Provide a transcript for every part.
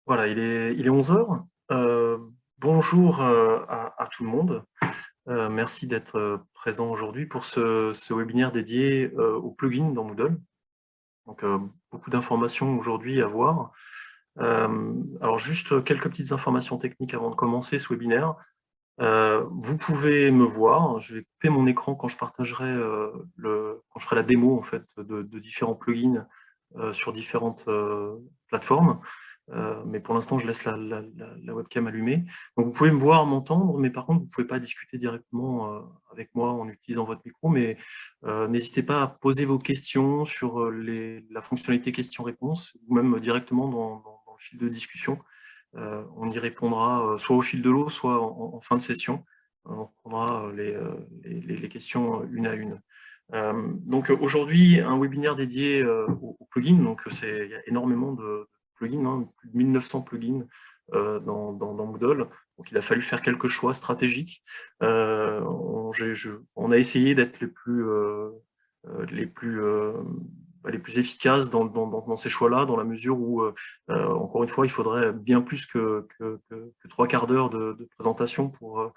Voilà, il est 11 heures. Bonjour à tout le monde. Merci d'être présent aujourd'hui pour ce webinaire dédié aux plugins dans Moodle. Donc, beaucoup d'informations aujourd'hui à voir. Alors, juste quelques petites informations techniques avant de commencer ce webinaire. Vous pouvez me voir. Je vais couper mon écran quand je partagerai quand je ferai la démo en fait, de différents plugins sur différentes plateformes. Mais pour l'instant, je laisse la webcam allumée. Donc, vous pouvez me voir, m'entendre, mais par contre, vous ne pouvez pas discuter directement avec moi en utilisant votre micro. Mais n'hésitez pas à poser vos questions sur la fonctionnalité questions-réponses, ou même directement dans le fil de discussion. On y répondra soit au fil de l'eau, soit en fin de session. On prendra les questions une à une. Donc aujourd'hui, un webinaire dédié aux plugins. Donc il y a énormément de plugins, hein, plus de 1900 plugins dans Moodle. Donc il a fallu faire quelques choix stratégiques. On a essayé d'être les plus efficaces dans ces choix-là, dans la mesure où, encore une fois, il faudrait bien plus que 3/4 d'heure de présentation pour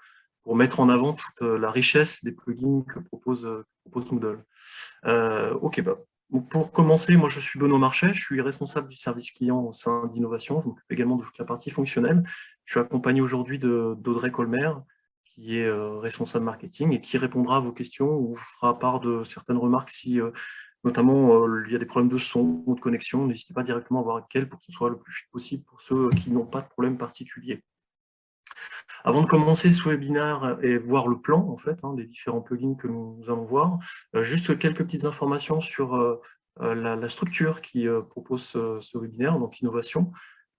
mettre en avant toute la richesse des plugins que propose Moodle. Ok, pour commencer, moi je suis Benoît Marchais, je suis responsable du service client au sein d'Innovation, je m'occupe également de toute la partie fonctionnelle. Je suis accompagné aujourd'hui d'Audrey Colmer, qui est responsable marketing et qui répondra à vos questions ou fera part de certaines remarques si notamment il y a des problèmes de son ou de connexion. N'hésitez pas directement à voir avec elle pour que ce soit le plus vite possible pour ceux qui n'ont pas de problème particulier. Avant de commencer ce webinaire et voir le plan en fait, des différents plugins que nous allons voir, juste quelques petites informations sur la structure qui propose ce webinaire, donc Innovation.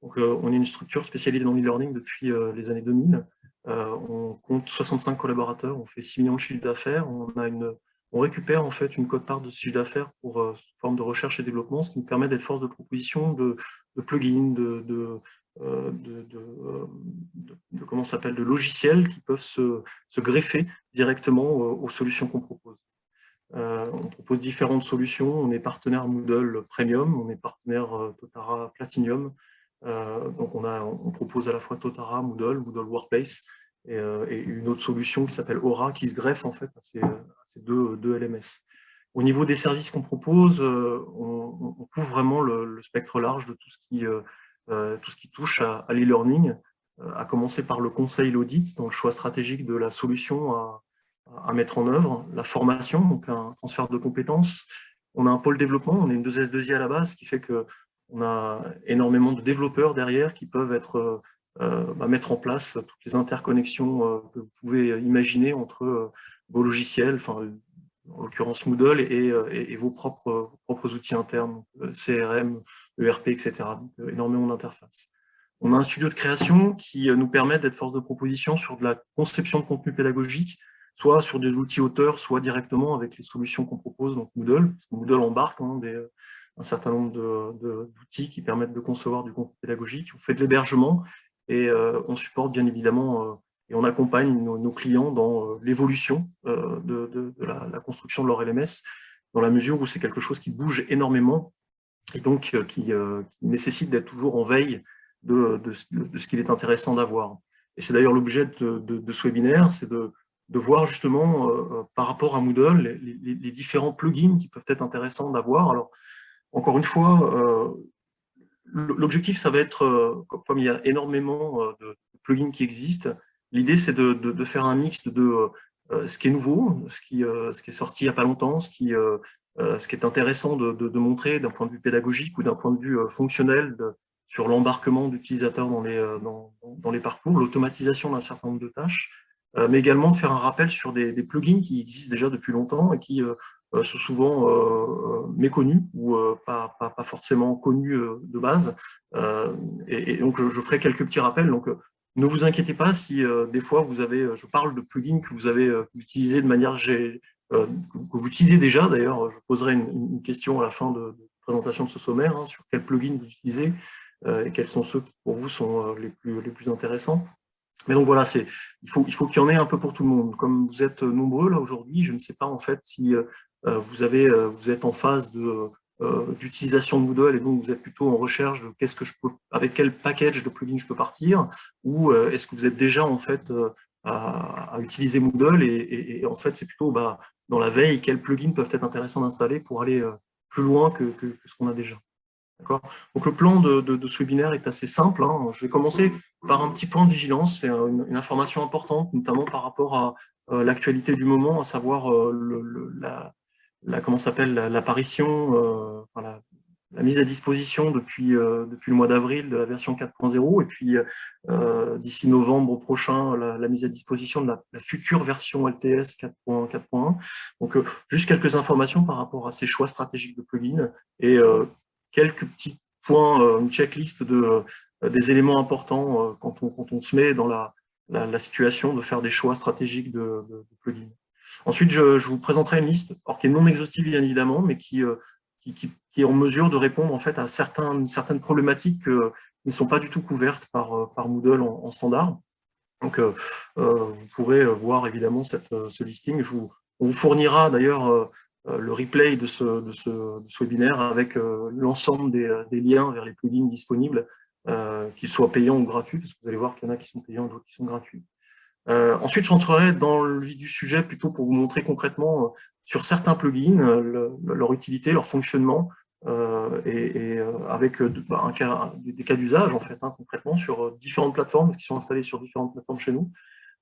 Donc, on est une structure spécialisée dans l'e-learning depuis les années 2000. On compte 65 collaborateurs, on fait 6 millions de chiffres d'affaires, on récupère en fait une quote-part de chiffre d'affaires pour forme de recherche et développement, ce qui nous permet d'être force de proposition de plugins, comment s'appelle, de logiciels qui peuvent se greffer directement aux solutions qu'on propose. On propose différentes solutions. On est partenaire Moodle Premium, on est partenaire Totara Platinum. Donc on propose à la fois Totara, Moodle Workplace et une autre solution qui s'appelle Aura qui se greffe en fait à ces deux LMS. Au niveau des services qu'on propose, on couvre vraiment le spectre large de tout ce qui touche à l'e-learning, à commencer par le conseil, l'audit, dans le choix stratégique de la solution à mettre en œuvre, la formation, donc un transfert de compétences. On a un pôle développement, on est une 2S2I à la base, ce qui fait qu'on a énormément de développeurs derrière qui peuvent mettre en place toutes les interconnexions que vous pouvez imaginer entre vos logiciels, enfin, en l'occurrence Moodle, et vos propres outils internes, CRM, ERP, etc. Donc, énormément d'interfaces. On a un studio de création qui nous permet d'être force de proposition sur de la conception de contenu pédagogique, soit sur des outils auteurs, soit directement avec les solutions qu'on propose, donc Moodle. Moodle embarque un certain nombre d'outils qui permettent de concevoir du contenu pédagogique. On fait de l'hébergement et on supporte bien évidemment et on accompagne nos clients dans l'évolution de la construction de leur LMS, dans la mesure où c'est quelque chose qui bouge énormément et donc qui nécessite d'être toujours en veille de ce qu'il est intéressant d'avoir. Et c'est d'ailleurs l'objet de ce webinaire, c'est de voir justement par rapport à Moodle les différents plugins qui peuvent être intéressants d'avoir. Alors, encore une fois, l'objectif, ça va être, comme il y a énormément de plugins qui existent, l'idée, c'est de faire un mix de ce qui est nouveau, ce qui est sorti il n'y a pas longtemps, ce qui est intéressant de montrer d'un point de vue pédagogique ou d'un point de vue fonctionnel sur l'embarquement d'utilisateurs dans les parcours, l'automatisation d'un certain nombre de tâches, mais également de faire un rappel sur des plugins qui existent déjà depuis longtemps et qui sont souvent méconnus ou pas forcément connus de base. Et donc, je ferai quelques petits rappels. Donc, ne vous inquiétez pas si des fois je parle de plugins que vous utilisez de manière que vous utilisez déjà. D'ailleurs, je poserai une question à la fin de présentation de ce sommaire sur quels plugins vous utilisez et quels sont ceux qui pour vous sont les plus intéressants. Mais donc voilà, il faut qu'il y en ait un peu pour tout le monde. Comme vous êtes nombreux là aujourd'hui, je ne sais pas en fait si vous êtes en phase d'utilisation de Moodle et donc vous êtes plutôt en recherche de avec quel package de plugins je peux partir, ou est-ce que vous êtes déjà en fait à utiliser Moodle et en fait c'est plutôt dans la veille quels plugins peuvent être intéressants d'installer pour aller plus loin que ce qu'on a déjà. Donc le plan de ce webinaire est assez simple, hein. Je vais commencer par un petit point de vigilance, c'est une information importante, notamment par rapport à l'actualité du moment, à savoir comment s'appelle l'apparition, la mise à disposition depuis le mois d'avril de la version 4.0, et puis d'ici novembre prochain, la mise à disposition de la future version LTS 4.1. Donc juste quelques informations par rapport à ces choix stratégiques de plugins, et quelques petits points, une checklist des éléments importants quand on se met dans la situation de faire des choix stratégiques de plugins. Ensuite, je vous présenterai une liste, alors qui est non exhaustive bien évidemment, mais qui est en mesure de répondre en fait à certaines problématiques qui ne sont pas du tout couvertes par Moodle en standard. Donc, vous pourrez voir évidemment ce listing. On vous fournira d'ailleurs le replay de ce webinaire avec l'ensemble des liens vers les plugins disponibles, qu'ils soient payants ou gratuits, parce que vous allez voir qu'il y en a qui sont payants et d'autres qui sont gratuits. Ensuite, je rentrerai dans le vif du sujet plutôt pour vous montrer concrètement sur certains plugins, leur utilité, leur fonctionnement, avec des cas d'usage en fait, hein, concrètement sur différentes plateformes qui sont installées sur différentes plateformes chez nous.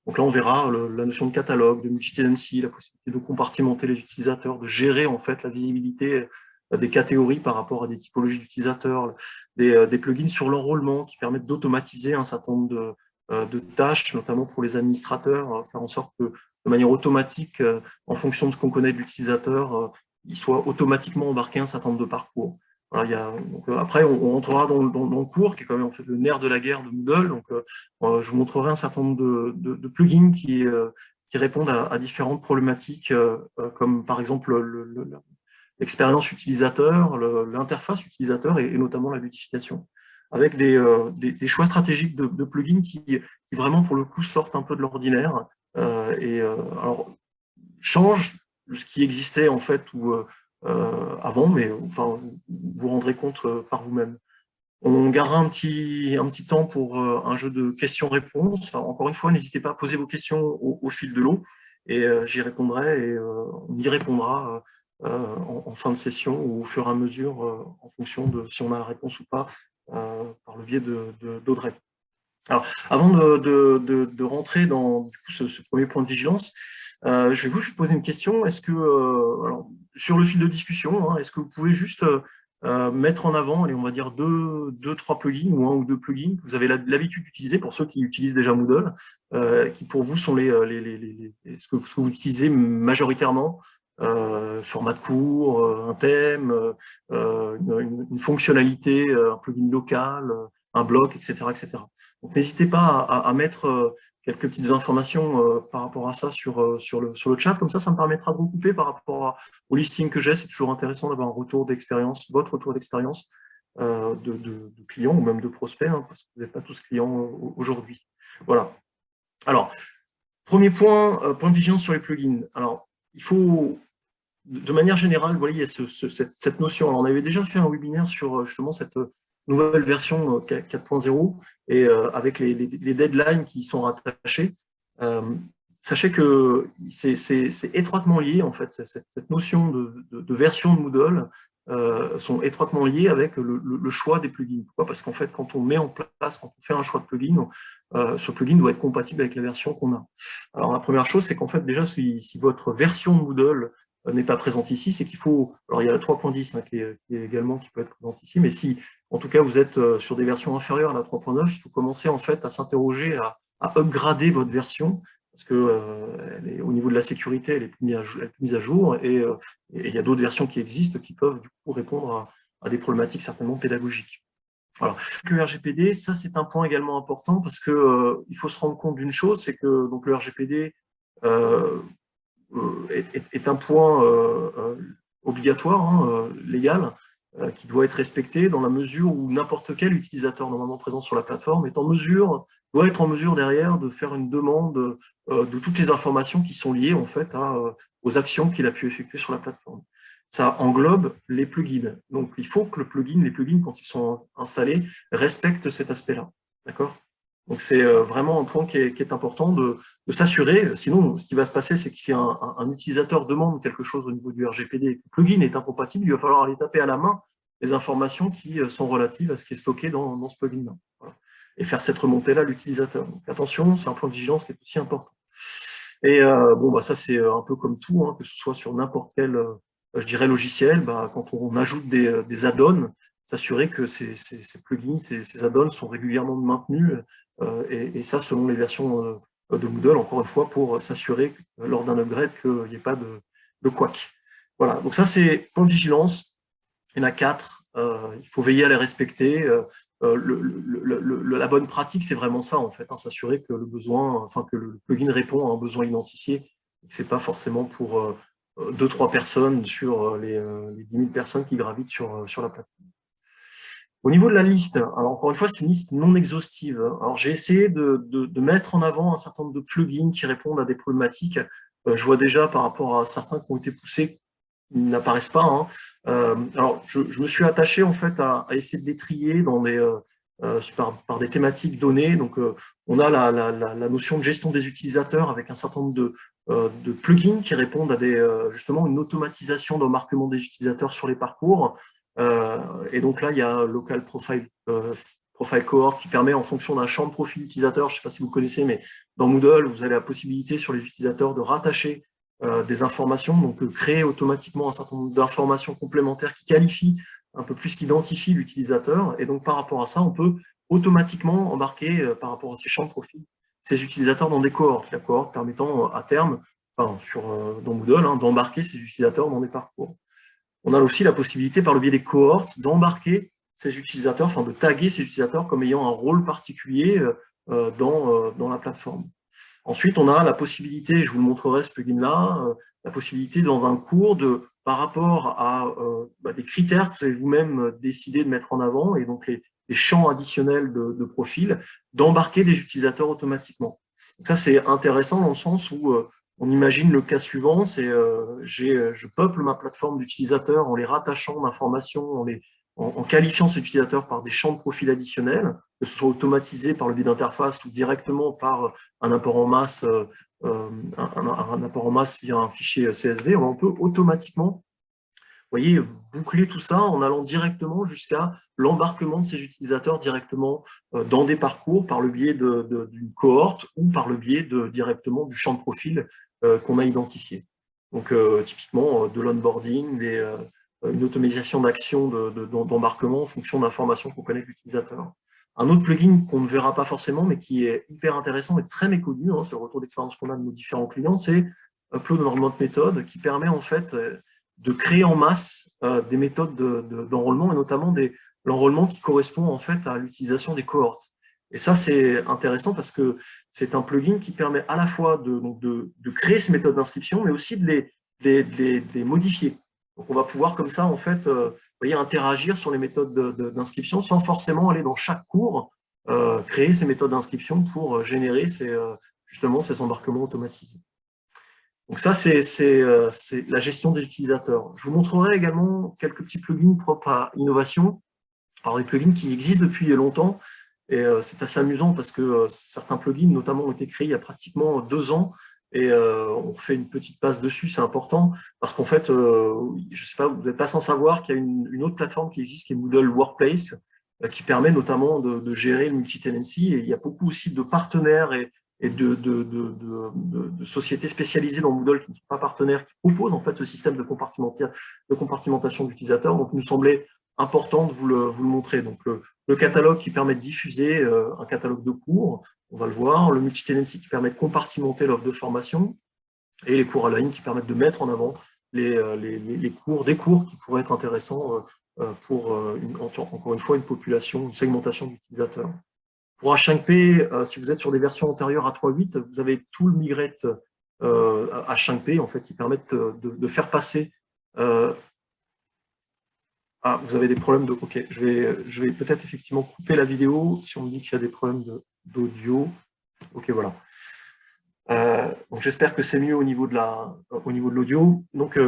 Donc là, on verra la notion de catalogue, de multi-tenancy, la possibilité de compartimenter les utilisateurs, de gérer en fait la visibilité des catégories par rapport à des typologies d'utilisateurs, des plugins sur l'enrôlement qui permettent d'automatiser un certain nombre de tâches, notamment pour les administrateurs, faire en sorte que de manière automatique, en fonction de ce qu'on connaît de l'utilisateur, il soit automatiquement embarqué un certain nombre de parcours. Voilà, après, on rentrera dans le cours, qui est quand même en fait le nerf de la guerre de Moodle. Donc, je vous montrerai un certain nombre de plugins qui répondent à différentes problématiques, comme par exemple l'expérience utilisateur, l'interface utilisateur et notamment la ludification, avec des choix stratégiques de plugins qui vraiment, pour le coup, sortent un peu de l'ordinaire alors changent ce qui existait en fait avant, mais enfin, vous vous rendrez compte par vous-même. On gardera un petit temps pour un jeu de questions-réponses. Enfin, encore une fois, n'hésitez pas à poser vos questions au fil de l'eau, et j'y répondrai, et on y répondra en fin de session ou au fur et à mesure, en fonction de si on a la réponse ou pas, par le biais d'Audrey. Alors, avant de rentrer dans du coup, ce premier point de vigilance, je vais vous poser une question. Est-ce que, alors, sur le fil de discussion, hein, est-ce que vous pouvez juste mettre en avant, allez, on va dire trois plugins ou un ou deux plugins que vous avez l'habitude d'utiliser pour ceux qui utilisent déjà Moodle, qui pour vous sont ce que vous utilisez majoritairement, format de cours, un thème, une fonctionnalité, un plugin local, un bloc, etc., etc. Donc n'hésitez pas à mettre quelques petites informations par rapport à ça sur le chat, comme ça me permettra de recouper par rapport au listing que j'ai. C'est toujours intéressant d'avoir un retour d'expérience, votre retour d'expérience de clients ou même de prospects, hein, parce que vous n'êtes pas tous clients aujourd'hui. Voilà. Alors, premier point, point de vigilance sur les plugins. Alors, il faut, de manière générale, vous voyez, il y a cette notion. Alors, on avait déjà fait un webinaire sur justement cette nouvelle version 4.0 et avec les deadlines qui y sont rattachés. Sachez que c'est étroitement lié, en fait, cette notion de version de Moodle sont étroitement liées avec le choix des plugins. Pourquoi? Parce qu'en fait, quand on met en place, quand on fait un choix de plugin, ce plugin doit être compatible avec la version qu'on a. Alors la première chose, c'est qu'en fait, déjà, si votre version de Moodle n'est pas présente ici, c'est qu'il faut... Alors il y a la 3.10 hein, qui est également qui peut être présente ici, mais si en tout cas vous êtes sur des versions inférieures à la 3.9, il faut commencer en fait à s'interroger, à upgrader votre version, parce que au niveau de la sécurité, elle est mise à jour, et il y a d'autres versions qui existent qui peuvent du coup répondre à des problématiques certainement pédagogiques. Voilà. Le RGPD, ça c'est un point également important, parce que il faut se rendre compte d'une chose, c'est que donc le RGPD est un point obligatoire, hein, légal, qui doit être respecté dans la mesure où n'importe quel utilisateur normalement présent sur la plateforme doit être en mesure derrière de faire une demande de toutes les informations qui sont liées en fait aux actions qu'il a pu effectuer sur la plateforme. ça englobe les plugins. Donc, il faut que les plugins, quand ils sont installés, respectent cet aspect-là. D'accord? Donc, c'est vraiment un point qui est important de s'assurer. Sinon, ce qui va se passer, c'est que si un utilisateur demande quelque chose au niveau du RGPD et que le plugin est incompatible, il va falloir aller taper à la main les informations qui sont relatives à ce qui est stocké dans ce plugin-là. Voilà. Et faire cette remontée-là à l'utilisateur. Donc, attention, c'est un point de vigilance qui est aussi important. Et bon, bah, ça, c'est un peu comme tout, hein, que ce soit sur n'importe quel, je dirais, logiciel, bah, quand on ajoute des add-ons, s'assurer que ces plugins, ces add-ons sont régulièrement maintenus, et ça, selon les versions de Moodle, encore une fois, pour s'assurer, lors d'un upgrade, qu'il n'y ait pas de couac. Voilà, donc ça, c'est point de vigilance. Il y en a 4, il faut veiller à les respecter. La bonne pratique, c'est vraiment ça, en fait, hein, s'assurer que le besoin, enfin que le plugin répond à un besoin identifié, et que ce n'est pas forcément pour 2-3 personnes sur les 10 000 personnes qui gravitent sur la plateforme. Au niveau de la liste, alors encore une fois, c'est une liste non exhaustive. Alors j'ai essayé de mettre en avant un certain nombre de plugins qui répondent à des problématiques. Je vois déjà par rapport à certains qui ont été poussés, ils n'apparaissent pas, hein. Alors je me suis attaché en fait à essayer de les trier dans par des thématiques données. Donc on a la notion de gestion des utilisateurs avec un certain nombre de plugins qui répondent à justement une automatisation d'embarquement des utilisateurs sur les parcours. Et donc là, il y a Local Profile Cohort qui permet, en fonction d'un champ de profil utilisateur, je ne sais pas si vous connaissez, mais dans Moodle, vous avez la possibilité sur les utilisateurs de rattacher des informations, donc créer automatiquement un certain nombre d'informations complémentaires qui qualifient un peu plus, qui identifient l'utilisateur. Et donc par rapport à ça, on peut automatiquement embarquer par rapport à ces champs de profil ces utilisateurs dans des cohortes, la cohorte permettant à terme, enfin, dans Moodle, hein, d'embarquer ces utilisateurs dans des parcours. On a aussi la possibilité, par le biais des cohortes, d'embarquer ces utilisateurs, enfin de taguer ces utilisateurs comme ayant un rôle particulier dans la plateforme. Ensuite, on a la possibilité, je vous le montrerai ce plugin-là, la possibilité dans un cours par rapport à des critères que vous avez vous-même décidé de mettre en avant, et donc les champs additionnels de profil, d'embarquer des utilisateurs automatiquement. Donc ça, c'est intéressant dans le sens où on imagine le cas suivant, c'est je peuple ma plateforme d'utilisateurs en les rattachant d'informations, en qualifiant ces utilisateurs par des champs de profil additionnels, que ce soit automatisé par le biais d'interface ou directement par un apport en masse, un apport en masse via un fichier CSV. On peut automatiquement, vous voyez, boucler tout ça en allant directement jusqu'à l'embarquement de ces utilisateurs directement dans des parcours par le biais d'une cohorte ou par le biais directement du champ de profil qu'on a identifié. Donc, typiquement, de l'onboarding, une automatisation d'action d'embarquement en fonction d'informations qu'on connaît de l'utilisateur. Un autre plugin qu'on ne verra pas forcément, mais qui est hyper intéressant et très méconnu, hein, c'est le retour d'expérience qu'on a de nos différents clients, c'est Upload Enrollment Method, qui permet en fait de créer en masse des méthodes d'enrôlement, et notamment l'enrôlement qui correspond en fait à l'utilisation des cohortes. Et ça, c'est intéressant parce que c'est un plugin qui permet à la fois de créer ces méthodes d'inscription, mais aussi de les modifier. Donc, on va pouvoir comme ça, en fait, voyez, interagir sur les méthodes d'inscription sans forcément aller dans chaque cours créer ces méthodes d'inscription pour générer justement ces embarquements automatisés. Donc ça, c'est la gestion des utilisateurs. Je vous montrerai également quelques petits plugins propres à innovation. Alors, des plugins qui existent depuis longtemps, et c'est assez amusant parce que certains plugins, notamment, ont été créés il y a pratiquement 2 ans, et on fait une petite passe dessus, c'est important, parce qu'en fait, je ne sais pas, vous n'êtes pas sans savoir qu'il y a une autre plateforme qui existe, qui est Moodle Workplace, qui permet notamment de gérer le multi-tenancy, et il y a beaucoup aussi de partenaires et de sociétés spécialisées dans Moodle qui ne sont pas partenaires, qui proposent en fait ce système de compartimentation d'utilisateurs. Donc, il nous semblait important de vous le montrer. Donc, le catalogue qui permet de diffuser un catalogue de cours, on va le voir, le multi-tenancy qui permet de compartimenter l'offre de formation, et les cours à la ligne qui permettent de mettre en avant des cours qui pourraient être intéressants pour, encore une fois, une population, une segmentation d'utilisateurs. Pour H5P, si vous êtes sur des versions antérieures à 3.8, vous avez tout le migrate H5P en fait, qui permettent de faire passer. Vous avez des problèmes de. Ok, je vais peut-être effectivement couper la vidéo si on me dit qu'il y a des problèmes d'audio. Ok, voilà. Donc j'espère que c'est mieux au niveau de l'audio. Donc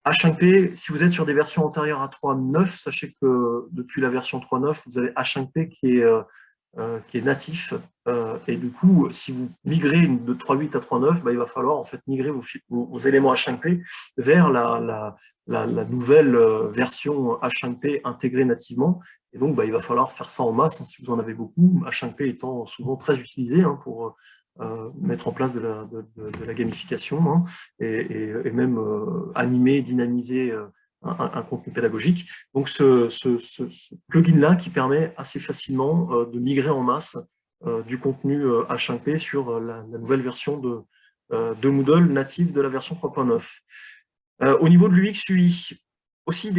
H5P, si vous êtes sur des versions antérieures à 3.9, sachez que depuis la version 3.9, vous avez H5P qui est natif. Et du coup, si vous migrez de 3.8 à 3.9, bah, il va falloir en fait migrer vos éléments H5P vers la nouvelle version H5P intégrée nativement. Et donc, bah, il va falloir faire ça en masse, hein, si vous en avez beaucoup, H5P étant souvent très utilisé, hein, pour mettre en place de la gamification, hein, et même animer, dynamiser un contenu pédagogique. Donc, ce plugin-là qui permet assez facilement de migrer en masse du contenu H5P sur la nouvelle version de Moodle native de la version 3.9. Au niveau de l'UX UI, aussi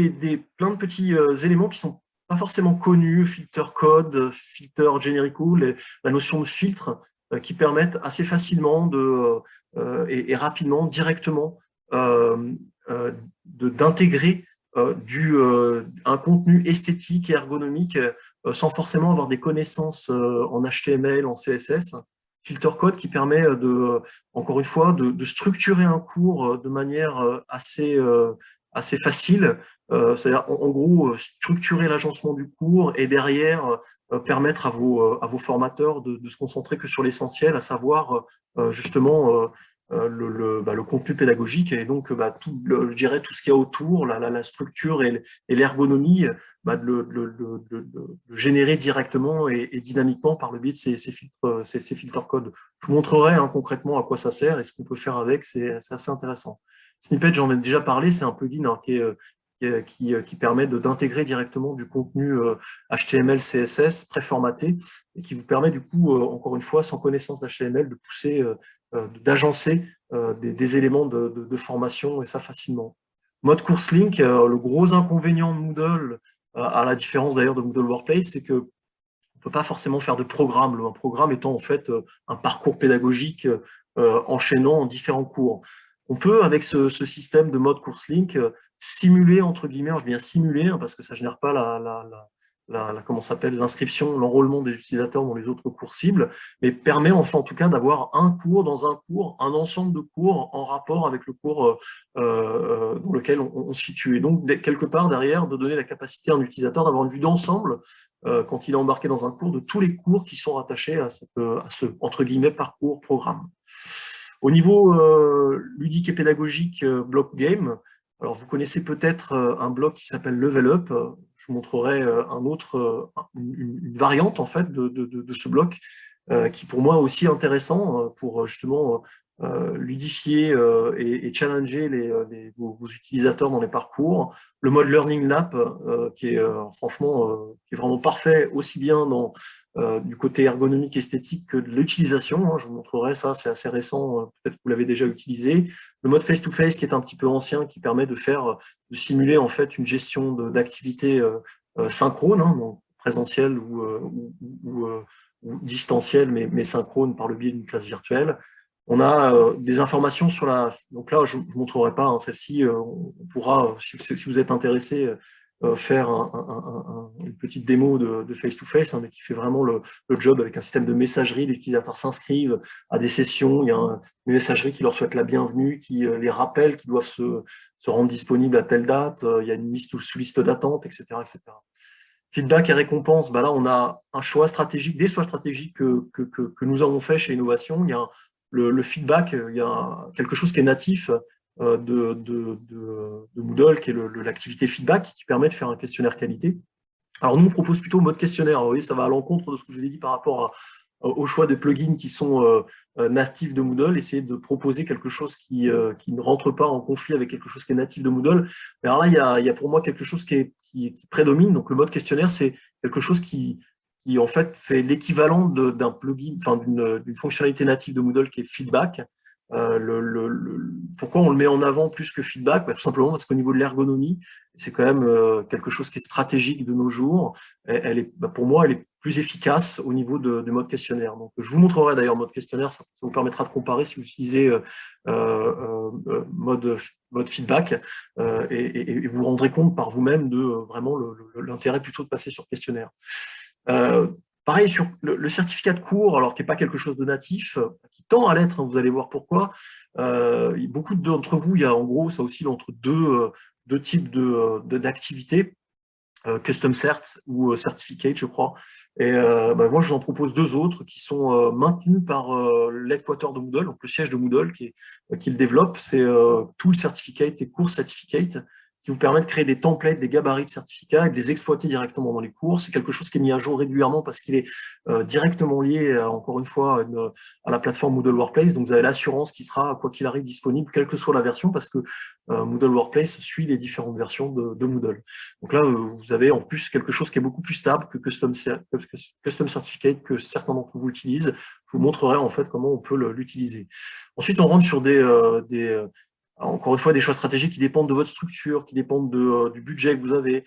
plein de petits éléments qui sont pas forcément connus, filter code, filter generical, la notion de filtre qui permettent assez facilement et rapidement, directement, d'intégrer un contenu esthétique et ergonomique sans forcément avoir des connaissances en HTML, en CSS. Filter code qui permet encore une fois, de structurer un cours de manière assez facile. C'est-à-dire, en gros, structurer l'agencement du cours et derrière permettre à vos formateurs de se concentrer que sur l'essentiel, à savoir justement le contenu pédagogique et donc je dirais tout ce qu'il y a autour, la structure et l'ergonomie, de le générer directement et dynamiquement par le biais de ces filtres code. Je vous montrerai concrètement à quoi ça sert et ce qu'on peut faire avec, c'est assez intéressant. Snippet, j'en ai déjà parlé, c'est un plugin qui permet d'intégrer directement du contenu HTML, CSS préformaté et qui vous permet du coup, encore une fois, sans connaissance d'HTML, de pousser, d'agencer des éléments de formation et ça facilement. Mode course link, le gros inconvénient de Moodle, à la différence d'ailleurs de Moodle Workplace, c'est que on peut pas forcément faire de programme. Un programme étant en fait un parcours pédagogique enchaînant en différents cours. On peut, avec ce système de mode course link, simuler, entre guillemets, je dis bien simuler, parce que ça ne génère pas comment s'appelle, l'inscription, l'enrôlement des utilisateurs dans les autres cours cibles, mais permet enfin en tout cas d'avoir un cours dans un cours, un ensemble de cours en rapport avec le cours dans lequel on se situe. Et donc, quelque part derrière, de donner la capacité à un utilisateur d'avoir une vue d'ensemble quand il est embarqué dans un cours, de tous les cours qui sont rattachés à ce entre guillemets, parcours programme. Au niveau ludique et pédagogique, block game, alors vous connaissez peut-être un bloc qui s'appelle Level Up. Je vous montrerai une variante en fait de ce bloc qui pour moi est aussi intéressant pour justement ludifier et challenger vos utilisateurs dans les parcours. Le mode Learning Lab qui est franchement qui est vraiment parfait aussi bien du côté ergonomique esthétique que de l'utilisation. Je vous montrerai ça, c'est assez récent, peut-être que vous l'avez déjà utilisé. Le mode face-to-face qui est un petit peu ancien, qui permet de simuler en fait une gestion d'activités synchrone, donc présentielle ou distancielle, mais synchrone par le biais d'une classe virtuelle. On a des informations sur donc là, je ne montrerai pas, celle-ci, on pourra, si vous êtes intéressé, faire une petite démo de face-to-face, mais qui fait vraiment le job avec un système de messagerie. Les utilisateurs s'inscrivent à des sessions, il y a une messagerie qui leur souhaite la bienvenue, qui les rappelle qu'ils doivent se rendre disponibles à telle date, il y a une liste sous liste d'attente, etc., etc. Feedback et récompense, là on a un choix stratégique, des choix stratégiques que nous avons fait chez Innovation. Il y a le feedback, il y a quelque chose qui est natif de Moodle, qui est l'activité feedback, qui permet de faire un questionnaire qualité. Alors nous, on propose plutôt le mode questionnaire. Vous voyez, ça va à l'encontre de ce que je vous ai dit par rapport au choix des plugins qui sont natifs de Moodle, essayer de proposer quelque chose qui ne rentre pas en conflit avec quelque chose qui est natif de Moodle. Mais alors là, il y a pour moi quelque chose qui prédomine. Donc le mode questionnaire, c'est quelque chose qui en fait fait l'équivalent d'un plugin, enfin d'une fonctionnalité native de Moodle qui est feedback. Pourquoi on le met en avant plus que feedback? Tout simplement parce qu'au niveau de l'ergonomie, c'est quand même quelque chose qui est stratégique de nos jours. Pour moi, elle est plus efficace au niveau du mode questionnaire. Donc, je vous montrerai d'ailleurs mode questionnaire, ça vous permettra de comparer si vous utilisez mode feedback et vous vous rendrez compte par vous-même de vraiment l'intérêt plutôt de passer sur questionnaire. Pareil sur le certificat de cours, alors qui n'est pas quelque chose de natif, qui tend à l'être, hein, vous allez voir pourquoi. Beaucoup d'entre vous, il y a en gros, ça oscille entre deux types d'activités. Custom Cert ou Certificate, je crois. Et moi, je vous en propose deux autres qui sont maintenus par l'headquarter de Moodle, donc le siège de Moodle qui le développe. C'est Tool Certificate et Course Certificate qui vous permettent de créer des templates, des gabarits de certificats et de les exploiter directement dans les cours. C'est quelque chose qui est mis à jour régulièrement parce qu'il est directement lié, encore une fois, à la plateforme Moodle Workplace. Donc, vous avez l'assurance qui sera, quoi qu'il arrive, disponible, quelle que soit la version, parce que Moodle Workplace suit les différentes versions de Moodle. Donc là, vous avez en plus quelque chose qui est beaucoup plus stable que Custom Certificate que certains d'entre vous utilisent. Je vous montrerai en fait comment on peut l'utiliser. Ensuite, on rentre sur encore une fois, des choix stratégiques qui dépendent de votre structure, qui dépendent du budget que vous avez,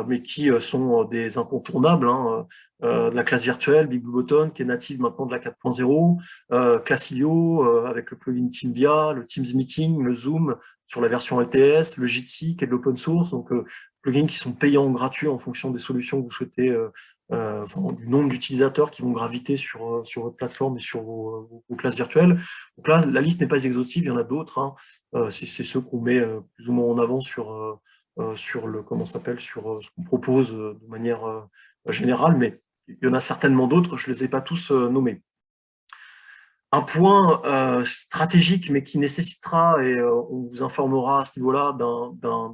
mais qui sont des incontournables, hein, de la classe virtuelle, Big Blue Button, qui est native maintenant de la 4.0, Classilio, avec le plugin TeamVia, le Teams Meeting, le Zoom sur la version LTS, le Jitsi, qui est de l'open source, donc plugins qui sont payants ou gratuits en fonction des solutions que vous souhaitez, du nombre d'utilisateurs qui vont graviter sur votre plateforme et sur vos classes virtuelles. Donc là, la liste n'est pas exhaustive, il y en a d'autres, hein. C'est ceux qu'on met plus ou moins en avant sur ce qu'on propose de manière générale, mais il y en a certainement d'autres, je ne les ai pas tous nommés. Un point stratégique, mais qui nécessitera, et on vous informera à ce niveau-là, d'un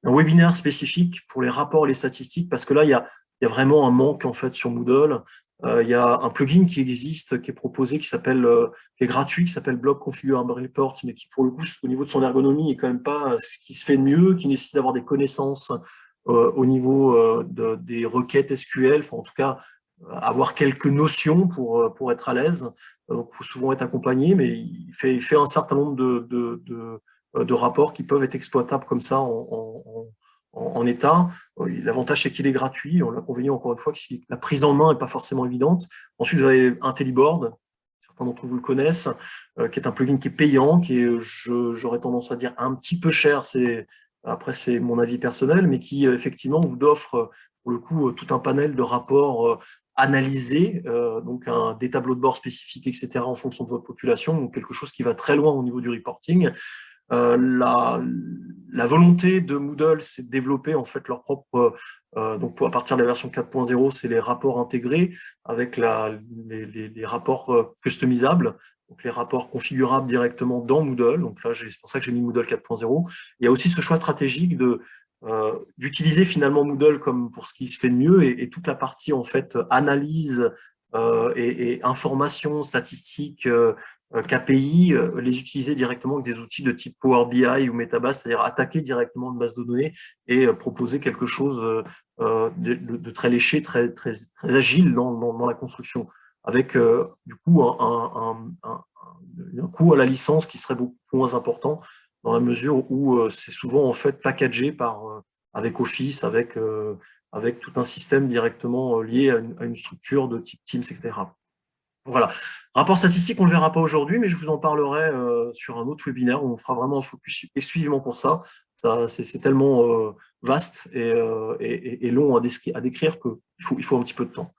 webinaire spécifique pour les rapports et les statistiques, parce que là, il y a vraiment un manque en fait sur Moodle. Il y a un plugin qui existe, qui est proposé, qui est gratuit, qui s'appelle Block Configurable Report, mais qui, pour le coup, au niveau de son ergonomie, est quand même pas ce qui se fait de mieux, qui nécessite d'avoir des connaissances au niveau des requêtes SQL, enfin, en tout cas, avoir quelques notions pour être à l'aise. Donc, il faut souvent être accompagné, mais il fait un certain nombre de rapports qui peuvent être exploitables comme ça en état. L'avantage, c'est qu'il est gratuit. L'inconvénient, encore une fois, que la prise en main n'est pas forcément évidente. Ensuite, vous avez IntelliBoard, certains d'entre vous le connaissent, qui est un plugin qui est payant, qui est, j'aurais tendance à dire, un petit peu cher. Après, c'est mon avis personnel, mais qui, effectivement, vous offre, pour le coup, tout un panel de rapports analysés, donc des tableaux de bord spécifiques, etc., en fonction de votre population, donc quelque chose qui va très loin au niveau du reporting. La volonté de Moodle, c'est de développer en fait leur propre, donc à partir de la version 4.0, c'est les rapports intégrés avec les rapports customisables, donc les rapports configurables directement dans Moodle. Donc là, c'est pour ça que j'ai mis Moodle 4.0. Il y a aussi ce choix stratégique d'utiliser finalement Moodle comme pour ce qui se fait de mieux et toute la partie en fait analyse et information statistique, KPI, les utiliser directement avec des outils de type Power BI ou Metabase, c'est-à-dire attaquer directement une base de données et proposer quelque chose de très léché, très agile dans la construction, avec du coup un coût à la licence qui serait beaucoup moins important dans la mesure où c'est souvent en fait packagé avec Office, avec tout un système directement lié à une structure de type Teams, etc. Voilà. Rapport statistique, on ne le verra pas aujourd'hui, mais je vous en parlerai sur un autre webinaire où on fera vraiment un focus exclusivement pour ça. C'est tellement vaste et long à décrire qu'il faut un petit peu de temps.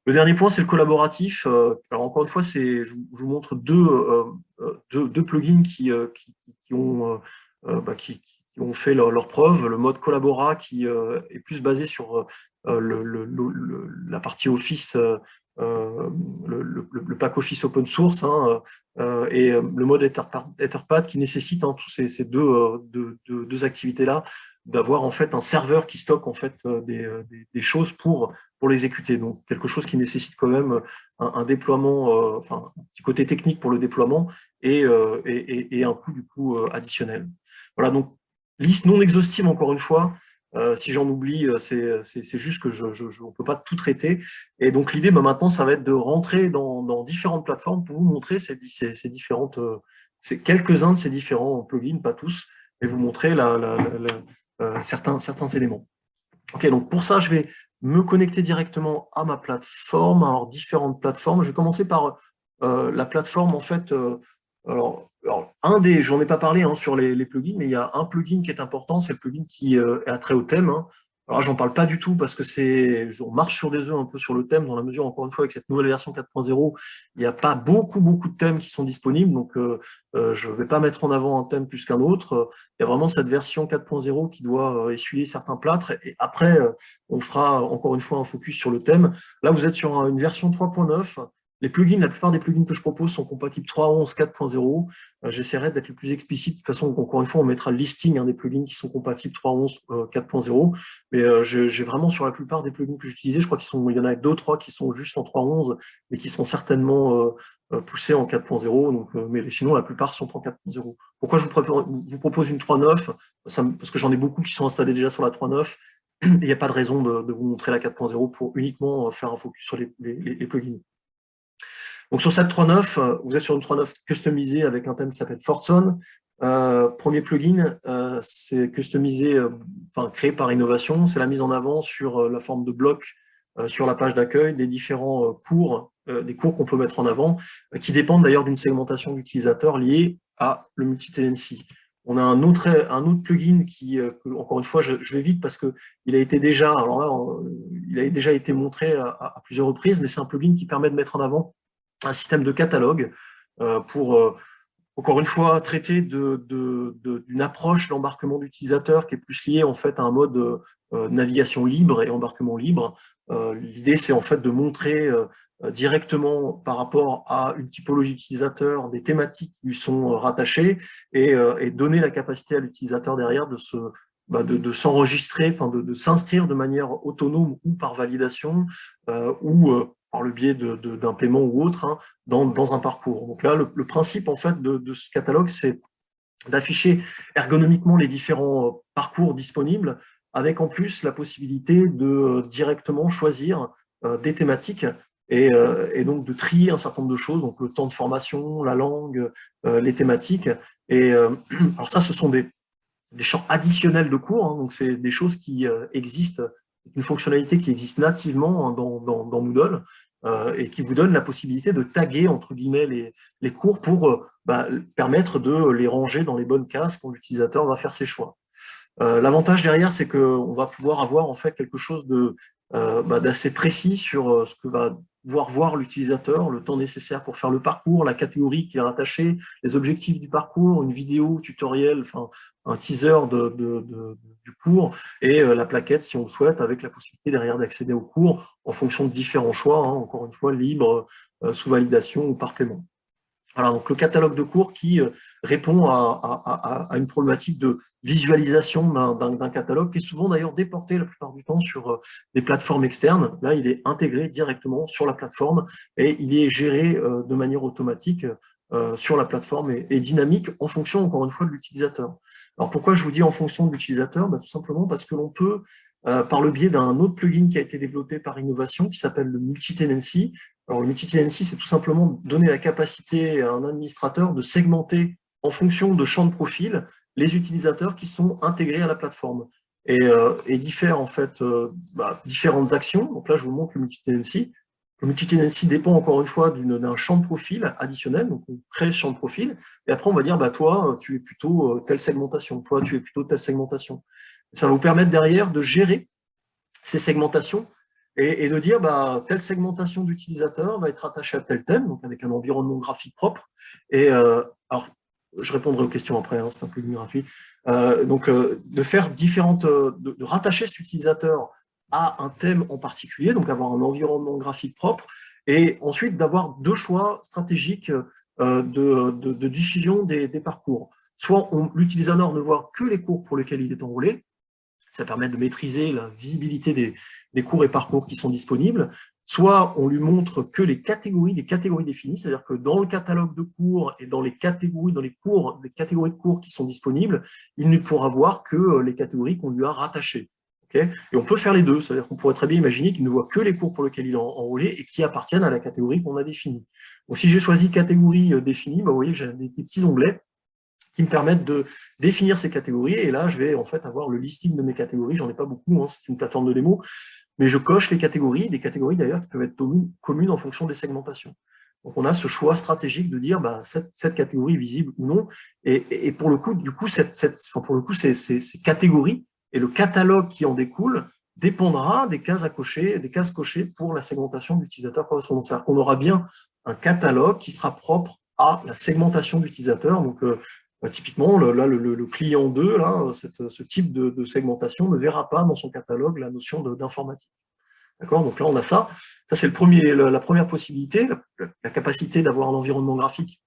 Le dernier point, c'est le collaboratif. Alors encore une fois, je vous montre deux plugins qui ont fait leur preuve. Le mode Collabora qui est plus basé sur la partie Office, le pack Office open source, hein, et le mode Etherpad qui nécessite, hein, tous ces deux activités-là, d'avoir en fait un serveur qui stocke en fait des choses pour l'exécuter. Donc quelque chose qui nécessite quand même un déploiement, enfin un petit côté technique pour le déploiement et un coût du coup additionnel. Voilà, donc liste non exhaustive encore une fois. Si j'en oublie, c'est juste que on ne peut pas tout traiter. Et donc l'idée maintenant, ça va être de rentrer dans différentes plateformes pour vous montrer ces différentes, quelques-uns de ces différents plugins, pas tous, mais vous montrer certains éléments. Ok, donc pour ça, je vais me connecter directement à ma plateforme, alors différentes plateformes. Je vais commencer par la plateforme, en fait, alors j'en ai pas parlé hein, sur les plugins, mais il y a un plugin qui est important, c'est le plugin qui a trait au thème. Hein. Alors, j'en parle pas du tout parce que on marche sur des œufs un peu sur le thème, dans la mesure, encore une fois, avec cette nouvelle version 4.0, il n'y a pas beaucoup de thèmes qui sont disponibles, donc je ne vais pas mettre en avant un thème plus qu'un autre. Il y a vraiment cette version 4.0 qui doit essuyer certains plâtres, et après, on fera encore une fois un focus sur le thème. Là, vous êtes sur une version 3.9. Les plugins, la plupart des plugins que je propose sont compatibles 3.11, 4.0. J'essaierai d'être le plus explicite. De toute façon, encore une fois, on mettra le listing des plugins qui sont compatibles 3.11, 4.0. Mais j'ai vraiment sur la plupart des plugins que j'utilisais, je crois il y en a 2-3 qui sont juste en 3.11, mais qui sont certainement poussés en 4.0. Donc, mais sinon, la plupart sont en 4.0. Pourquoi je vous propose une 3.9? Parce que j'en ai beaucoup qui sont installés déjà sur la 3.9. Il n'y a pas de raison de vous montrer la 4.0 pour uniquement faire un focus sur les plugins. Donc sur cette 3.9, vous êtes sur une 3.9 customisée avec un thème qui s'appelle Fortzone. Premier plugin, c'est customisé, créé par Innovation. C'est la mise en avant sur la forme de bloc sur la page d'accueil des différents cours, des cours qu'on peut mettre en avant, qui dépendent d'ailleurs d'une segmentation d'utilisateurs liée à le multi-tenancy. On a un autre plugin qui, encore une fois, je vais vite parce que il a été déjà, alors là, il a déjà été montré à plusieurs reprises, mais c'est un plugin qui permet de mettre en avant un système de catalogue pour, encore une fois, traiter d'une approche d'embarquement d'utilisateur qui est plus liée en fait à un mode navigation libre et embarquement libre. L'idée, c'est en fait de montrer directement par rapport à une typologie d'utilisateur des thématiques qui lui sont rattachées et donner la capacité à l'utilisateur derrière de s'enregistrer, de s'inscrire de manière autonome ou par validation ou par le biais d'un paiement ou autre, dans un parcours. Donc là, le principe en fait de ce catalogue, c'est d'afficher ergonomiquement les différents parcours disponibles, avec en plus la possibilité de directement choisir des thématiques et donc de trier un certain nombre de choses, donc le temps de formation, la langue, les thématiques. Et alors ça, ce sont des champs additionnels de cours, donc c'est des choses qui existent, une fonctionnalité qui existe nativement dans Moodle et qui vous donne la possibilité de taguer entre guillemets les cours pour permettre de les ranger dans les bonnes cases quand l'utilisateur va faire ses choix. L'avantage derrière, c'est qu'on va pouvoir avoir en fait quelque chose d'assez précis sur ce que va pouvoir voir l'utilisateur, le temps nécessaire pour faire le parcours, la catégorie qui est rattachée, les objectifs du parcours, une vidéo tutoriel, un teaser du cours et la plaquette si on le souhaite, avec la possibilité derrière d'accéder au cours en fonction de différents choix, encore une fois libre, sous validation ou par paiement. Voilà, donc le catalogue de cours qui répond à une problématique de visualisation d'un catalogue qui est souvent d'ailleurs déporté la plupart du temps sur des plateformes externes. Là, il est intégré directement sur la plateforme et il est géré de manière automatique sur la plateforme et dynamique en fonction, encore une fois, de l'utilisateur. Alors pourquoi je vous dis en fonction de l'utilisateur? Tout simplement parce que l'on peut, par le biais d'un autre plugin qui a été développé par Innovation, qui s'appelle le multi-tenancy. Alors, le multi-tenancy, c'est tout simplement donner la capacité à un administrateur de segmenter en fonction de champs de profil les utilisateurs qui sont intégrés à la plateforme et diffère en fait différentes actions. Donc là, je vous montre le multi-tenancy. Le multi-tenancy dépend encore une fois d'un champ de profil additionnel. Donc, on crée ce champ de profil et après, on va dire, toi, tu es plutôt telle segmentation, toi, tu es plutôt telle segmentation. Ça va vous permettre derrière de gérer ces segmentations et de dire telle segmentation d'utilisateurs va être attachée à tel thème, donc avec un environnement graphique propre. Et alors, je répondrai aux questions après, c'est un peu gratuit. De faire de rattacher cet utilisateur à un thème en particulier, donc avoir un environnement graphique propre, et ensuite d'avoir deux choix stratégiques de diffusion des parcours. Soit l'utilisateur ne voit que les cours pour lesquels il est enrôlé, ça permet de maîtriser la visibilité des cours et parcours qui sont disponibles. Soit on lui montre que les catégories définies, c'est-à-dire que dans le catalogue de cours et dans les catégories de cours qui sont disponibles, il ne pourra voir que les catégories qu'on lui a rattachées. Okay, et on peut faire les deux, c'est-à-dire qu'on pourrait très bien imaginer qu'il ne voit que les cours pour lesquels il est enrôlé et qui appartiennent à la catégorie qu'on a définie. Donc si j'ai choisi catégorie définie, vous voyez que j'ai des petits onglets qui me permettent de définir ces catégories. Et là, je vais en fait avoir le listing de mes catégories. J'en ai pas beaucoup, c'est une plateforme de démo, mais je coche les catégories, des catégories d'ailleurs qui peuvent être communes en fonction des segmentations. Donc, on a ce choix stratégique de dire cette catégorie est visible ou non. Et pour le coup, ces catégories et le catalogue qui en découle dépendra des cases à cocher, des cases cochées pour la segmentation d'utilisateurs correspondants. C'est-à-dire qu'on aura bien un catalogue qui sera propre à la segmentation d'utilisateurs. Donc, typiquement, le client 2, là, ce type de segmentation ne verra pas dans son catalogue la notion d'informatique. D'accord? Donc là, on a ça. Ça, c'est la première possibilité, la capacité d'avoir un environnement graphique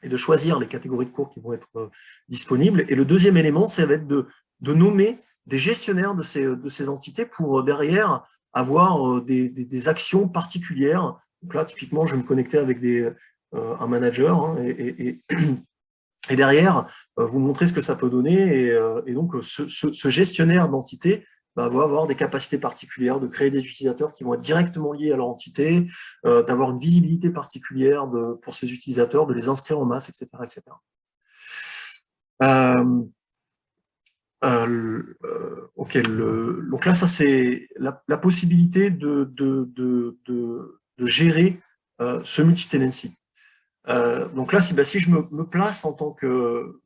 et de choisir les catégories de cours qui vont être disponibles. Et le deuxième élément, ça va être de nommer des gestionnaires de ces entités pour derrière avoir des actions particulières. Donc là, typiquement, je vais me connecter avec un manager hein, et derrière, vous montrer ce que ça peut donner. Et donc, ce gestionnaire d'entités va avoir des capacités particulières, de créer des utilisateurs qui vont être directement liés à leur entité, d'avoir une visibilité particulière pour ces utilisateurs, de les inscrire en masse, etc. etc. Ok, donc là, ça c'est la possibilité de gérer ce multi-tenancy. Donc là, si je me place en tant que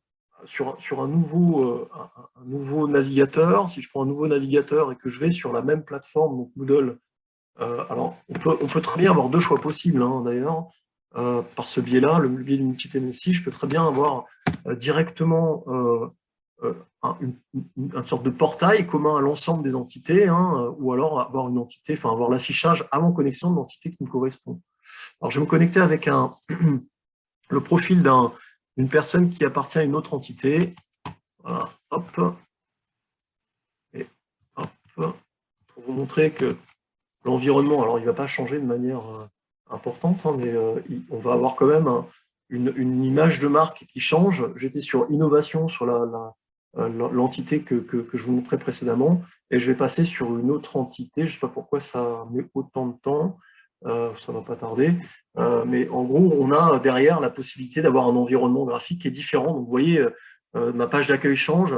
sur un nouveau navigateur, si je prends un nouveau navigateur et que je vais sur la même plateforme, donc Moodle, alors on peut très bien avoir deux choix possibles hein, d'ailleurs, par ce biais-là, le biais du multi-tenancy, je peux très bien avoir directement une sorte de portail commun à l'ensemble des entités, hein, ou alors avoir une entité, enfin avoir l'affichage avant connexion de l'entité qui me correspond. Alors je vais me connecter avec le profil d'une personne qui appartient à une autre entité. Voilà, hop. Et hop. Pour vous montrer que l'environnement, alors il ne va pas changer de manière importante, hein, mais on va avoir quand même une image de marque qui change. J'étais sur innovation, sur l'entité que je vous montrais précédemment, et je vais passer sur une autre entité. Je ne sais pas pourquoi ça met autant de temps. Ça ne va pas tarder, mais en gros, on a derrière la possibilité d'avoir un environnement graphique qui est différent. Donc, vous voyez, ma page d'accueil change.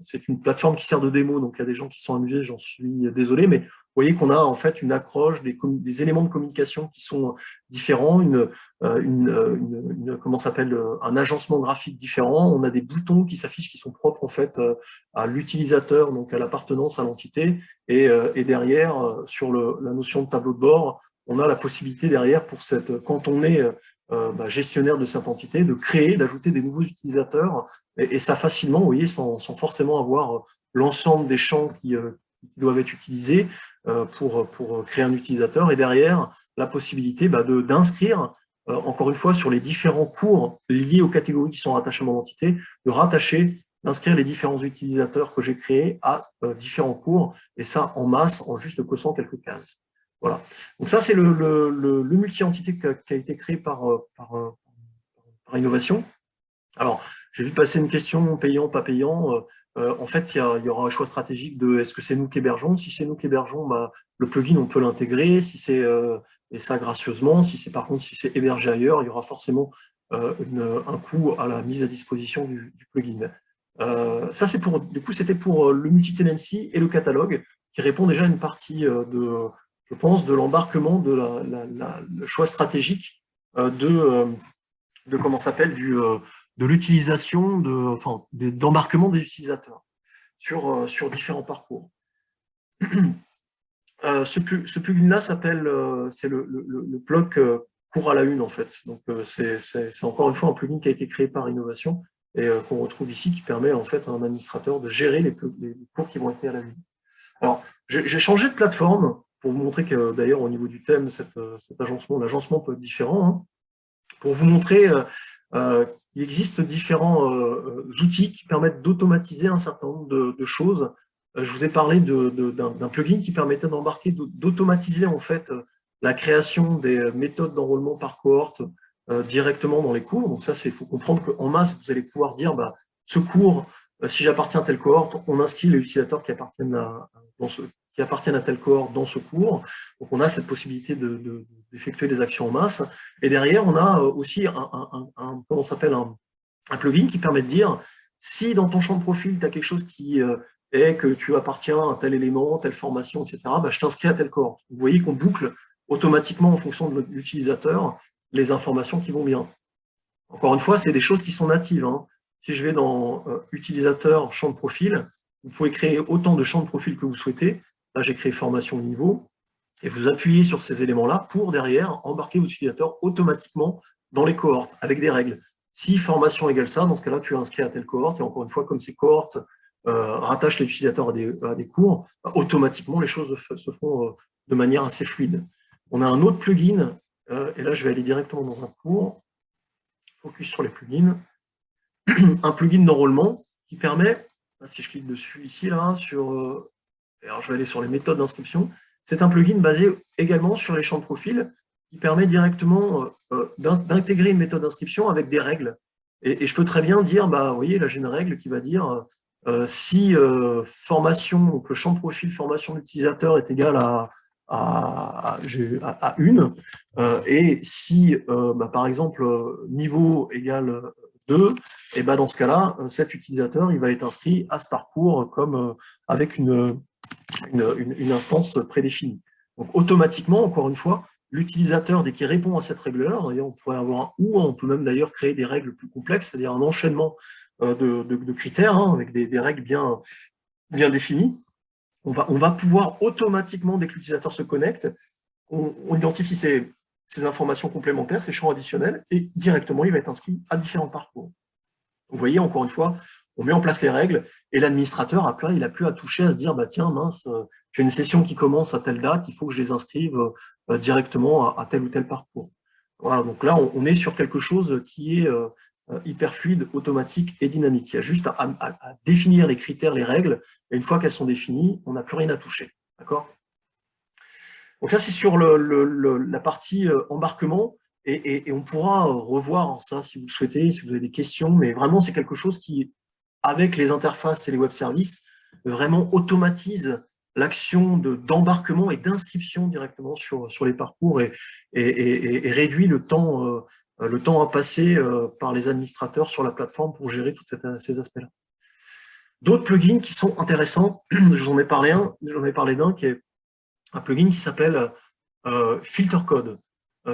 C'est une plateforme qui sert de démo, donc il y a des gens qui sont amusés, j'en suis désolé, mais vous voyez qu'on a en fait une accroche, des éléments de communication qui sont différents, comment s'appelle, un agencement graphique différent. On a des boutons qui s'affichent qui sont propres en fait à l'utilisateur, donc à l'appartenance à l'entité, et derrière, sur la notion de tableau de bord, on a la possibilité derrière, quand on est gestionnaire de cette entité, de créer, d'ajouter des nouveaux utilisateurs, et ça facilement, vous voyez, sans forcément avoir l'ensemble des champs qui doivent être utilisés pour créer un utilisateur, et derrière, la possibilité d'inscrire, encore une fois, sur les différents cours liés aux catégories qui sont rattachées à mon entité, d'inscrire les différents utilisateurs que j'ai créés à différents cours, et ça en masse, en juste cochant quelques cases. Voilà. Donc ça, c'est le multi-entité qui a été créé par innovation. Alors, j'ai vu passer une question payant, pas payant. En fait, il y aura un choix stratégique de est-ce que c'est nous qui hébergeons. Si c'est nous qui hébergeons, le plugin, on peut l'intégrer. Si c'est et ça gracieusement. Si c'est hébergé ailleurs, il y aura forcément un coût à la mise à disposition du plugin. Ça, du coup, c'était pour le multi-tenancy et le catalogue, qui répond déjà à une partie je pense, de l'embarquement, de le choix stratégique de comment s'appelle de l'utilisation, d'embarquement des utilisateurs sur différents parcours. Ce plugin-là s'appelle, c'est le bloc cours à la une en fait. Donc c'est encore une fois un plugin qui a été créé par Innovation et qu'on retrouve ici, qui permet en fait à un administrateur de gérer les cours qui vont être mis à la une. Alors j'ai changé de plateforme pour vous montrer que d'ailleurs au niveau du thème, cet agencement, l'agencement peut être différent. Hein, pour vous montrer qu'il existe différents outils qui permettent d'automatiser un certain nombre de choses. Je vous ai parlé d'un plugin qui permettait d'embarquer, d'automatiser en fait la création des méthodes d'enrôlement par cohorte directement dans les cours. Donc ça, il faut comprendre qu'en masse, vous allez pouvoir dire, ce cours, si j'appartiens à telle cohorte, on inscrit les utilisateurs qui appartiennent à telle cohorte dans ce cours. Donc on a cette possibilité d'effectuer des actions en masse. Et derrière, on a aussi comment s'appelle, un plugin qui permet de dire, si dans ton champ de profil, tu as quelque chose qui est que tu appartiens à tel élément, telle formation, etc., je t'inscris à telle cohorte. Vous voyez qu'on boucle automatiquement en fonction de l'utilisateur les informations qui vont bien. Encore une fois, c'est des choses qui sont natives. Hein. Si je vais dans utilisateur, champ de profil, vous pouvez créer autant de champs de profil que vous souhaitez. là j'ai créé formation niveau, et vous appuyez sur ces éléments-là pour derrière embarquer vos utilisateurs automatiquement dans les cohortes avec des règles. Si formation égale ça, dans ce cas-là, tu es inscrit à telle cohorte, et encore une fois, comme ces cohortes rattachent les utilisateurs à des cours, automatiquement les choses se font de manière assez fluide. On a un autre plugin, et là je vais aller directement dans un cours, focus sur les plugins, un plugin d'enrôlement qui permet, si je clique dessus ici, là, alors je vais aller sur les méthodes d'inscription, c'est un plugin basé également sur les champs de profil qui permet directement d'intégrer une méthode d'inscription avec des règles. Et je peux très bien dire, bah, vous voyez, là j'ai une règle qui va dire si formation, donc le champ de profil formation d'utilisateur est égal à 1, et si, par exemple, niveau égale 2, et ben dans ce cas-là, cet utilisateur il va être inscrit à ce parcours comme avec une instance prédéfinie. Donc automatiquement, encore une fois, l'utilisateur, dès qu'il répond à cette règle-là, on pourrait avoir un ou, on peut même d'ailleurs créer des règles plus complexes, c'est-à-dire un enchaînement de critères avec des règles bien définies. On va pouvoir automatiquement, dès que l'utilisateur se connecte, on identifie ces informations complémentaires, ces champs additionnels, et directement, il va être inscrit à différents parcours. Vous voyez, encore une fois, on met en place les règles, et l'administrateur, après, il n'a plus à toucher, à se dire, bah, tiens, mince, j'ai une session qui commence à telle date, il faut que je les inscrive directement à tel ou tel parcours. Voilà, donc là, on est sur quelque chose qui est hyper fluide, automatique et dynamique. Il y a juste à définir les critères, les règles, et une fois qu'elles sont définies, on n'a plus rien à toucher. D'accord ? Donc ça, c'est sur la partie embarquement, et on pourra revoir ça si vous le souhaitez, si vous avez des questions, mais vraiment, c'est quelque chose qui, avec les interfaces et les web services, vraiment automatise l'action d'embarquement et d'inscription directement sur les parcours et réduit le temps à passer par les administrateurs sur la plateforme pour gérer tous ces aspects-là. D'autres plugins qui sont intéressants, je vous en ai parlé d'un qui est un plugin qui s'appelle Filter Code.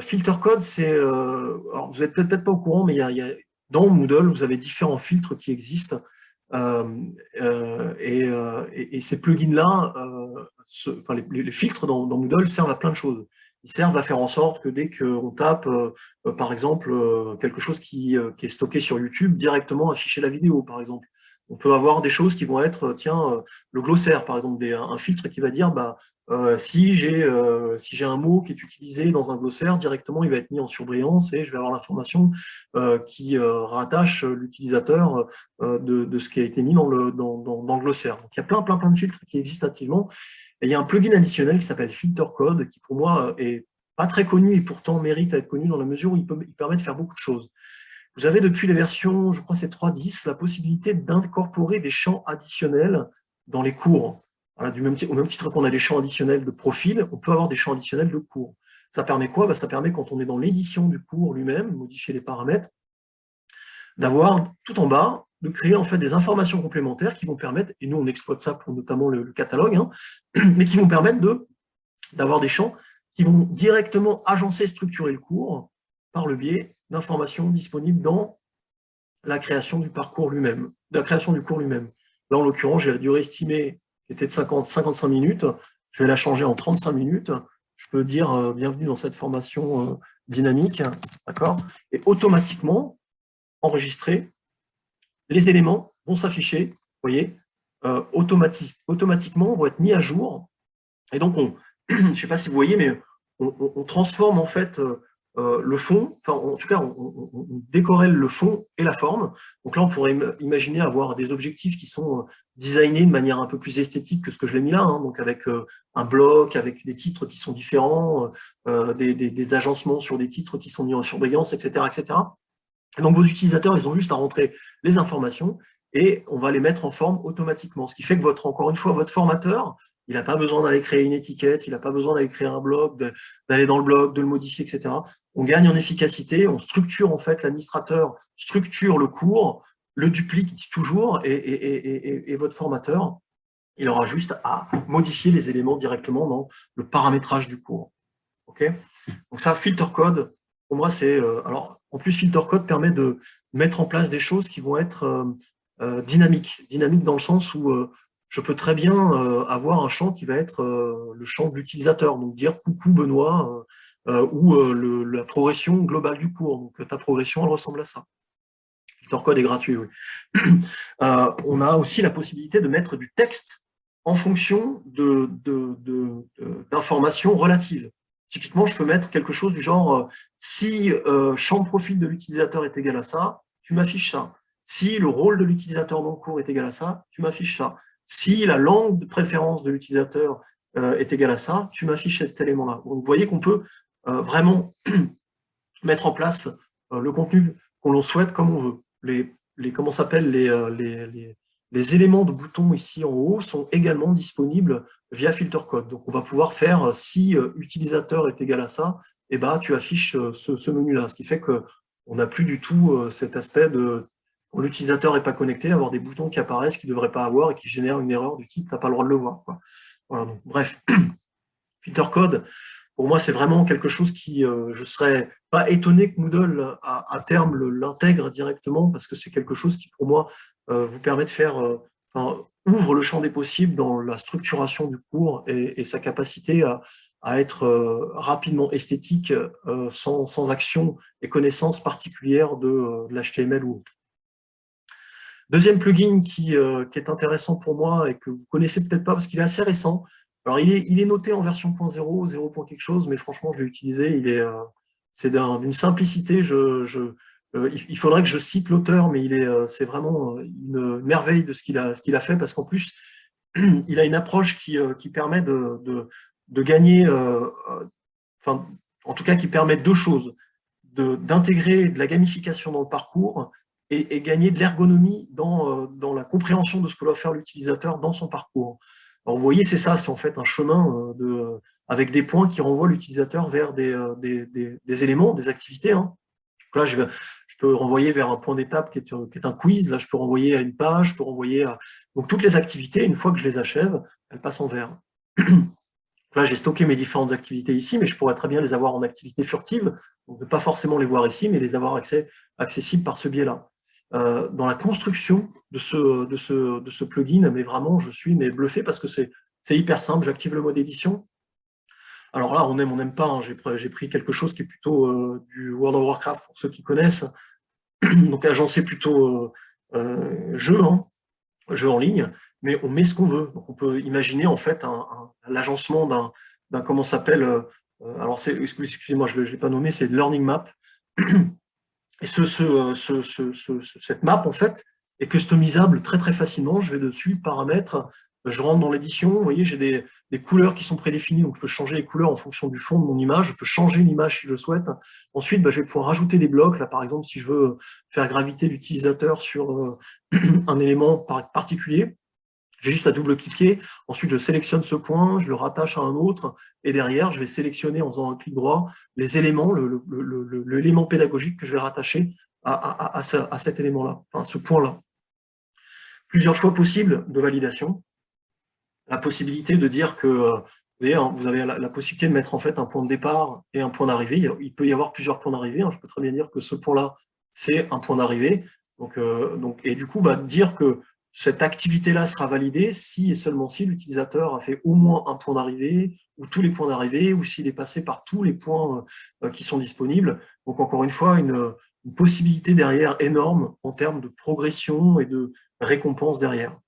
Filter Code, c'est, alors vous n'êtes peut-être pas au courant, mais dans Moodle, vous avez différents filtres qui existent. Et ces plugins-là, les filtres dans Moodle servent à plein de choses. Ils servent à faire en sorte que dès qu'on tape, par exemple, quelque chose qui est stocké sur YouTube, directement afficher la vidéo, par exemple. On peut avoir des choses qui vont être, tiens, le glossaire, par exemple, un filtre qui va dire, bah, si j'ai un mot qui est utilisé dans un glossaire, directement, il va être mis en surbrillance et je vais avoir l'information qui rattache l'utilisateur de ce qui a été mis dans le glossaire. Donc, il y a plein de filtres qui existent nativement. Et il y a un plugin additionnel qui s'appelle Filter Code, qui pour moi est pas très connu et pourtant mérite à être connu dans la mesure où il permet de faire beaucoup de choses. Vous avez depuis les versions, je crois c'est 3.10, la possibilité d'incorporer des champs additionnels dans les cours. Voilà, au même titre qu'on a des champs additionnels de profil, on peut avoir des champs additionnels de cours. Ça permet quoi? Bah, ça permet, quand on est dans l'édition du cours lui-même, modifier les paramètres, d'avoir tout en bas, de créer en fait des informations complémentaires qui vont permettre, et nous on exploite ça pour notamment le catalogue, mais qui vont permettre d'avoir des champs qui vont directement agencer, structurer le cours par le biais d'informations disponibles dans la création du parcours lui-même, de la création du cours lui-même. Là, en l'occurrence, j'ai la durée estimée qui était de 55 minutes, je vais la changer en 35 minutes, je peux dire bienvenue dans cette formation dynamique, d'accord? Et automatiquement, enregistrer, les éléments vont s'afficher, vous voyez, automatiquement, vont être mis à jour, et donc, je ne sais pas si vous voyez, mais on transforme en fait le fond, enfin en tout cas on décorrèle le fond et la forme. Donc là on pourrait imaginer avoir des objectifs qui sont designés de manière un peu plus esthétique que ce que je l'ai mis là, donc avec un bloc, avec des titres qui sont différents, des agencements sur des titres qui sont mis en surbrillance, etc., etc. Et donc vos utilisateurs, ils ont juste à rentrer les informations et on va les mettre en forme automatiquement. Ce qui fait que encore une fois, votre formateur, il n'a pas besoin d'aller créer une étiquette, il n'a pas besoin d'aller créer un blog, d'aller dans le blog, de le modifier, etc. On gagne en efficacité, on structure en fait, l'administrateur structure le cours, le duplique toujours, et votre formateur, il aura juste à modifier les éléments directement dans le paramétrage du cours. Okay, donc ça, Filter Code, pour moi, c'est... alors, en plus, Filter Code permet de mettre en place des choses qui vont être dynamiques. Dynamiques dans le sens où je peux très bien avoir un champ qui va être le champ de l'utilisateur, donc dire « coucou Benoît » ou la progression globale du cours. Donc ta progression, elle ressemble à ça. FilterCode est gratuit, oui. On a aussi la possibilité de mettre du texte en fonction d'informations relatives. Typiquement, je peux mettre quelque chose du genre si champ de profil de l'utilisateur est égal à ça, tu m'affiches ça. Si le rôle de l'utilisateur dans le cours est égal à ça, tu m'affiches ça. Si la langue de préférence de l'utilisateur est égale à ça, tu m'affiches cet élément-là. Donc, vous voyez qu'on peut vraiment mettre en place le contenu qu'on souhaite comme on veut. Comment s'appelle les éléments de boutons ici en haut sont également disponibles via FilterCode. Donc on va pouvoir faire si utilisateur est égal à ça, et ben tu affiches ce menu-là, ce qui fait qu'on n'a plus du tout cet aspect de quand l'utilisateur n'est pas connecté, avoir des boutons qui apparaissent qu'il ne devrait pas avoir et qui génèrent une erreur du type tu n'as pas le droit de le voir, quoi. Voilà, donc, bref, FilterCode, pour moi, c'est vraiment quelque chose qui, je ne serais pas étonné que Moodle, à terme, l'intègre directement, parce que c'est quelque chose qui, pour moi, vous permet de faire, ouvre le champ des possibles dans la structuration du cours et sa capacité à être rapidement esthétique, sans action et connaissance particulière de l'HTML ou autre. Deuxième plugin qui est intéressant pour moi et que vous ne connaissez peut-être pas, parce qu'il est assez récent. Alors, il est noté en version 0.0, 0. quelque chose, mais franchement, je l'ai utilisé. C'est d'une simplicité. Il faudrait que je cite l'auteur, mais c'est vraiment une merveille de ce qu'il a fait, parce qu'en plus, il a une approche qui permet de gagner, en tout cas, qui permet deux choses. D'intégrer de la gamification dans le parcours et gagner de l'ergonomie dans la compréhension de ce que doit faire l'utilisateur dans son parcours. Alors, vous voyez, c'est ça, c'est en fait un chemin avec des points qui renvoient l'utilisateur vers des éléments, des activités. Hein. Donc là, je peux renvoyer vers un point d'étape qui est un quiz. Là, je peux renvoyer à une page, je peux renvoyer à... Donc, toutes les activités, une fois que je les achève, elles passent en vert. Là, j'ai stocké mes différentes activités ici, mais je pourrais très bien les avoir en activité furtive, donc ne pas forcément les voir ici, mais les avoir accessibles par ce biais-là. Dans la construction de ce plugin, mais vraiment, je suis bluffé parce que c'est hyper simple. J'active le mode édition. Alors là, on aime, on n'aime pas. Hein. J'ai pris quelque chose qui est plutôt du World of Warcraft pour ceux qui connaissent. Donc agencé plutôt jeu en ligne, mais on met ce qu'on veut. Donc on peut imaginer en fait l'agencement d'un comment s'appelle. Alors excusez-moi, je ne l'ai pas nommé, c'est Learning Map. Et cette map, en fait, est customisable très très facilement. Je vais dessus, paramètres, je rentre dans l'édition. Vous voyez, j'ai des couleurs qui sont prédéfinies, donc je peux changer les couleurs en fonction du fond de mon image. Je peux changer l'image si je souhaite. Ensuite, je vais pouvoir rajouter des blocs. Là, par exemple, si je veux faire graviter l'utilisateur sur un élément particulier, j'ai juste à double-cliquer, ensuite je sélectionne ce point, je le rattache à un autre, et derrière, je vais sélectionner en faisant un clic droit les éléments, l'élément pédagogique que je vais rattacher à cet élément-là, enfin, ce point-là. Plusieurs choix possibles de validation. La possibilité de dire que vous avez la possibilité de mettre en fait un point de départ et un point d'arrivée. Il peut y avoir plusieurs points d'arrivée. Je peux très bien dire que ce point-là, c'est un point d'arrivée. Et du coup, dire que cette activité-là sera validée si et seulement si l'utilisateur a fait au moins un point d'arrivée, ou tous les points d'arrivée, ou s'il est passé par tous les points qui sont disponibles. Donc, encore une fois, une possibilité derrière énorme en termes de progression et de récompense derrière.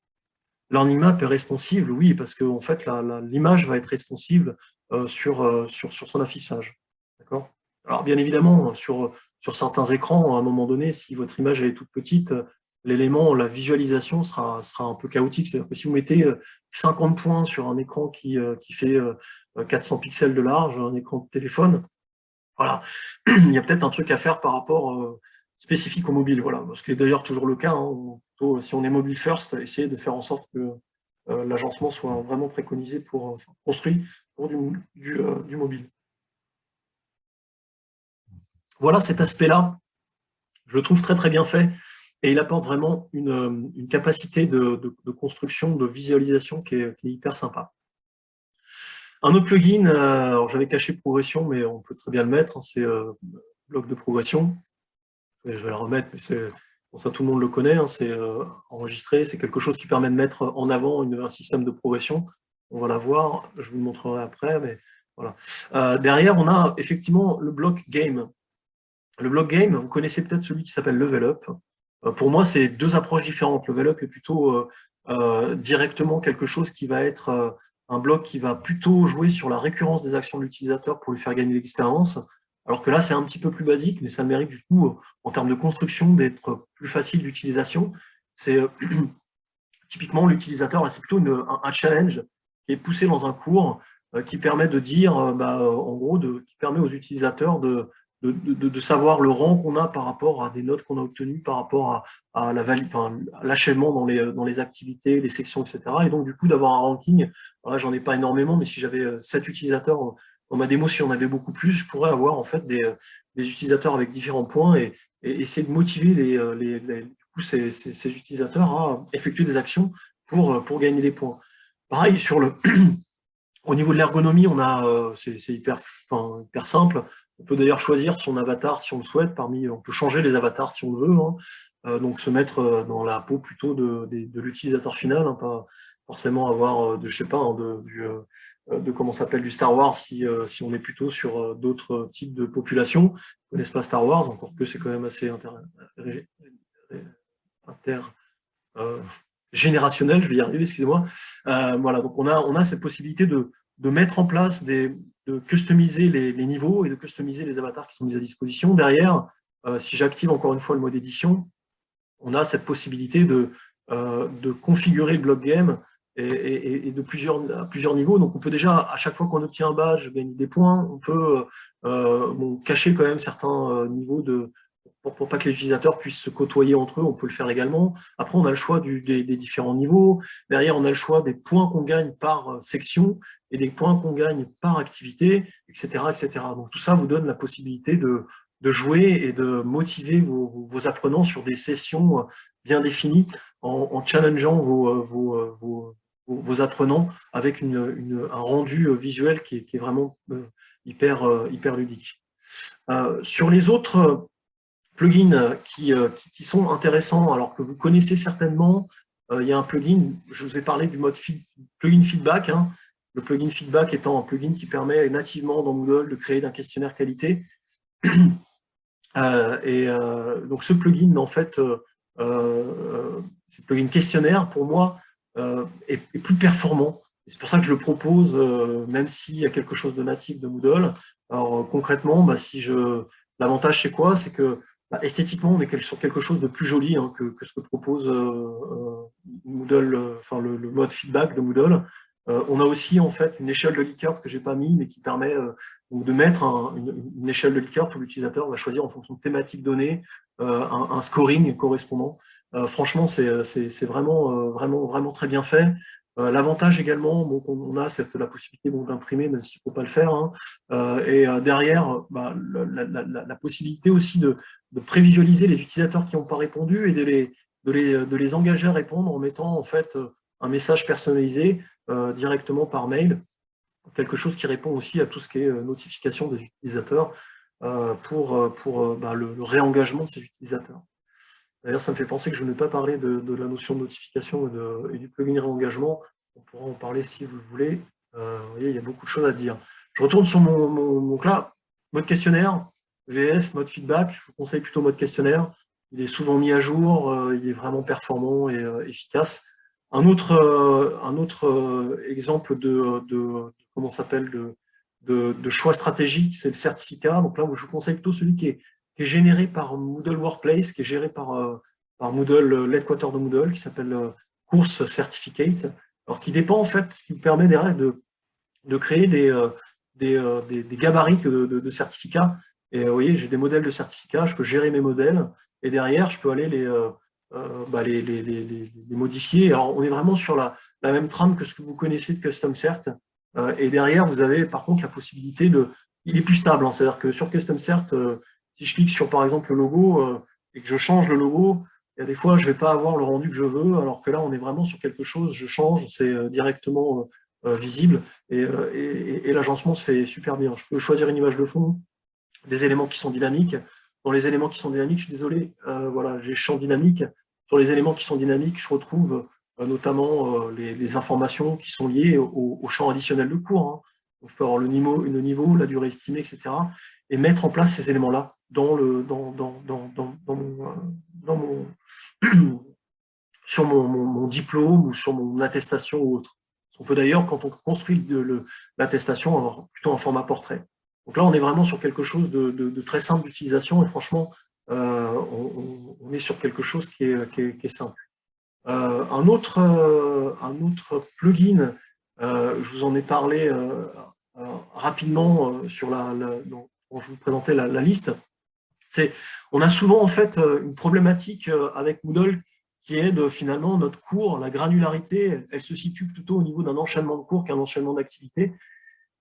Learning Map est responsive, oui, parce que en fait, l'image va être responsive sur son affichage. D'accord ? Alors, bien évidemment, sur certains écrans, à un moment donné, si votre image est toute petite, l'élément, la visualisation sera un peu chaotique. C'est-à-dire que si vous mettez 50 points sur un écran qui fait 400 pixels de large, un écran de téléphone, voilà, il y a peut-être un truc à faire par rapport spécifique au mobile. Voilà, ce qui est d'ailleurs toujours le cas. Hein, plutôt, si on est mobile first, essayer de faire en sorte que l'agencement soit vraiment préconisé construit pour du mobile. Voilà cet aspect-là, je le trouve très très bien fait. Et il apporte vraiment une capacité de construction, de visualisation qui est hyper sympa. Un autre plugin, alors j'avais caché progression, mais on peut très bien le mettre, c'est bloc de progression. Je vais le remettre, mais Bon, ça, tout le monde le connaît, hein, c'est enregistré, c'est quelque chose qui permet de mettre en avant un système de progression. On va la voir, je vous le montrerai après, mais voilà. Derrière, on a effectivement le block game. Le block game, vous connaissez peut-être celui qui s'appelle Level Up. Pour moi, c'est deux approches différentes. Level Up est plutôt directement quelque chose qui va être un bloc qui va plutôt jouer sur la récurrence des actions de l'utilisateur pour lui faire gagner l'expérience. Alors que là, c'est un petit peu plus basique, mais ça mérite du coup, en termes de construction, d'être plus facile d'utilisation. C'est typiquement l'utilisateur, c'est plutôt un challenge qui est poussé dans un cours qui permet de dire, en gros, qui permet aux utilisateurs de savoir le rang qu'on a par rapport à des notes qu'on a obtenues, par rapport à l'achèvement dans les activités, les sections, etc. Et donc, du coup, d'avoir un ranking. Là, j'en ai pas énormément, mais si j'avais 7 utilisateurs dans ma démo, si on avait beaucoup plus, je pourrais avoir en fait des utilisateurs avec différents points et essayer de motiver ces utilisateurs à effectuer des actions pour gagner des points. Pareil, au niveau de l'ergonomie, c'est hyper simple. On peut d'ailleurs choisir son avatar si on le souhaite. On peut changer les avatars si on le veut. Hein. Donc se mettre dans la peau plutôt de l'utilisateur final, hein, pas forcément avoir de comment s'appelle du Star Wars si on est plutôt sur d'autres types de populations. Ils ne connaissent pas Star Wars, encore que c'est quand même assez générationnel, je vais y arriver, excusez-moi. Voilà, donc on a cette possibilité de mettre en place, de customiser les niveaux et de customiser les avatars qui sont mis à disposition. Derrière, si j'active encore une fois le mode édition, on a cette possibilité de configurer le block game et à plusieurs niveaux. Donc on peut déjà, à chaque fois qu'on obtient un badge, gagner des points. On peut cacher quand même certains niveaux pour pas que les utilisateurs puissent se côtoyer entre eux, on peut le faire également. Après, on a le choix des différents niveaux. Derrière, on a le choix des points qu'on gagne par section et des points qu'on gagne par activité, etc., etc. Donc tout ça vous donne la possibilité de jouer et de motiver vos apprenants sur des sessions bien définies en challengeant vos apprenants avec un rendu visuel qui est vraiment hyper ludique. Sur les autres plugins qui sont intéressants, alors que vous connaissez certainement, il y a un plugin, je vous ai parlé du mode plugin feedback, hein. Le plugin feedback étant un plugin qui permet nativement dans Moodle de créer un questionnaire qualité. Donc ce plugin, en fait, ce plugin questionnaire, pour moi, est plus performant. C'est pour ça que je le propose, même s'il y a quelque chose de natif de Moodle. Alors concrètement, l'avantage c'est quoi? C'est que esthétiquement, on est sur quelque chose de plus joli hein, que ce que propose Moodle, le mode feedback de Moodle. On a aussi en fait une échelle de Likert que j'ai pas mis, mais qui permet de mettre une échelle de Likert où l'utilisateur va choisir en fonction de thématiques données un scoring correspondant. Franchement, c'est vraiment très bien fait. L'avantage également, on a la possibilité d'imprimer, même s'il ne faut pas le faire. Hein. Derrière, la possibilité aussi de prévisualiser les utilisateurs qui n'ont pas répondu et de les engager à répondre en mettant en fait un message personnalisé directement par mail, quelque chose qui répond aussi à tout ce qui est notification des utilisateurs pour le réengagement de ces utilisateurs. D'ailleurs, ça me fait penser que je n'ai pas parlé de la notion de notification et du plugin réengagement. On pourra en parler si vous le voulez. Vous voyez, il y a beaucoup de choses à dire. Je retourne sur donc là, mode questionnaire, VS, mode feedback. Je vous conseille plutôt mode questionnaire. Il est souvent mis à jour, il est vraiment performant et efficace. Un autre exemple comment s'appelle de choix stratégique, c'est le certificat. Donc là, je vous conseille plutôt celui qui est généré par Moodle Workplace, qui est géré par Moodle, l'headquarter de Moodle, qui s'appelle Course Certificate, alors qui dépend en fait, qui permet derrière de créer des gabarits de certificats. Et vous voyez, j'ai des modèles de certificats, je peux gérer mes modèles, et derrière, je peux aller les modifier. Alors, on est vraiment sur la même trame que ce que vous connaissez de Custom Cert. Et derrière, vous avez par contre la possibilité il est plus stable, hein, c'est-à-dire que sur Custom Cert, si je clique sur, par exemple, le logo et que je change le logo, il y a des fois, je ne vais pas avoir le rendu que je veux, alors que là, on est vraiment sur quelque chose, je change, c'est directement visible, et l'agencement se fait super bien. Je peux choisir une image de fond, des éléments qui sont dynamiques, dans les éléments qui sont dynamiques, je suis désolé, voilà, j'ai champ dynamique. Sur les éléments qui sont dynamiques, je retrouve notamment les informations qui sont liées au champ additionnel de cours. Hein. Donc, je peux avoir le niveau, la durée estimée, etc. Et mettre en place ces éléments-là dans sur mon diplôme ou sur mon attestation ou autre. On peut d'ailleurs, quand on construit l'attestation, avoir plutôt un format portrait. Donc là, on est vraiment sur quelque chose de très simple d'utilisation et franchement, on est sur quelque chose qui est simple. Un autre plugin, je vous en ai parlé rapidement quand je vous présentais la liste. On a souvent en fait une problématique avec Moodle qui est finalement notre cours, la granularité, elle se situe plutôt au niveau d'un enchaînement de cours qu'un enchaînement d'activités.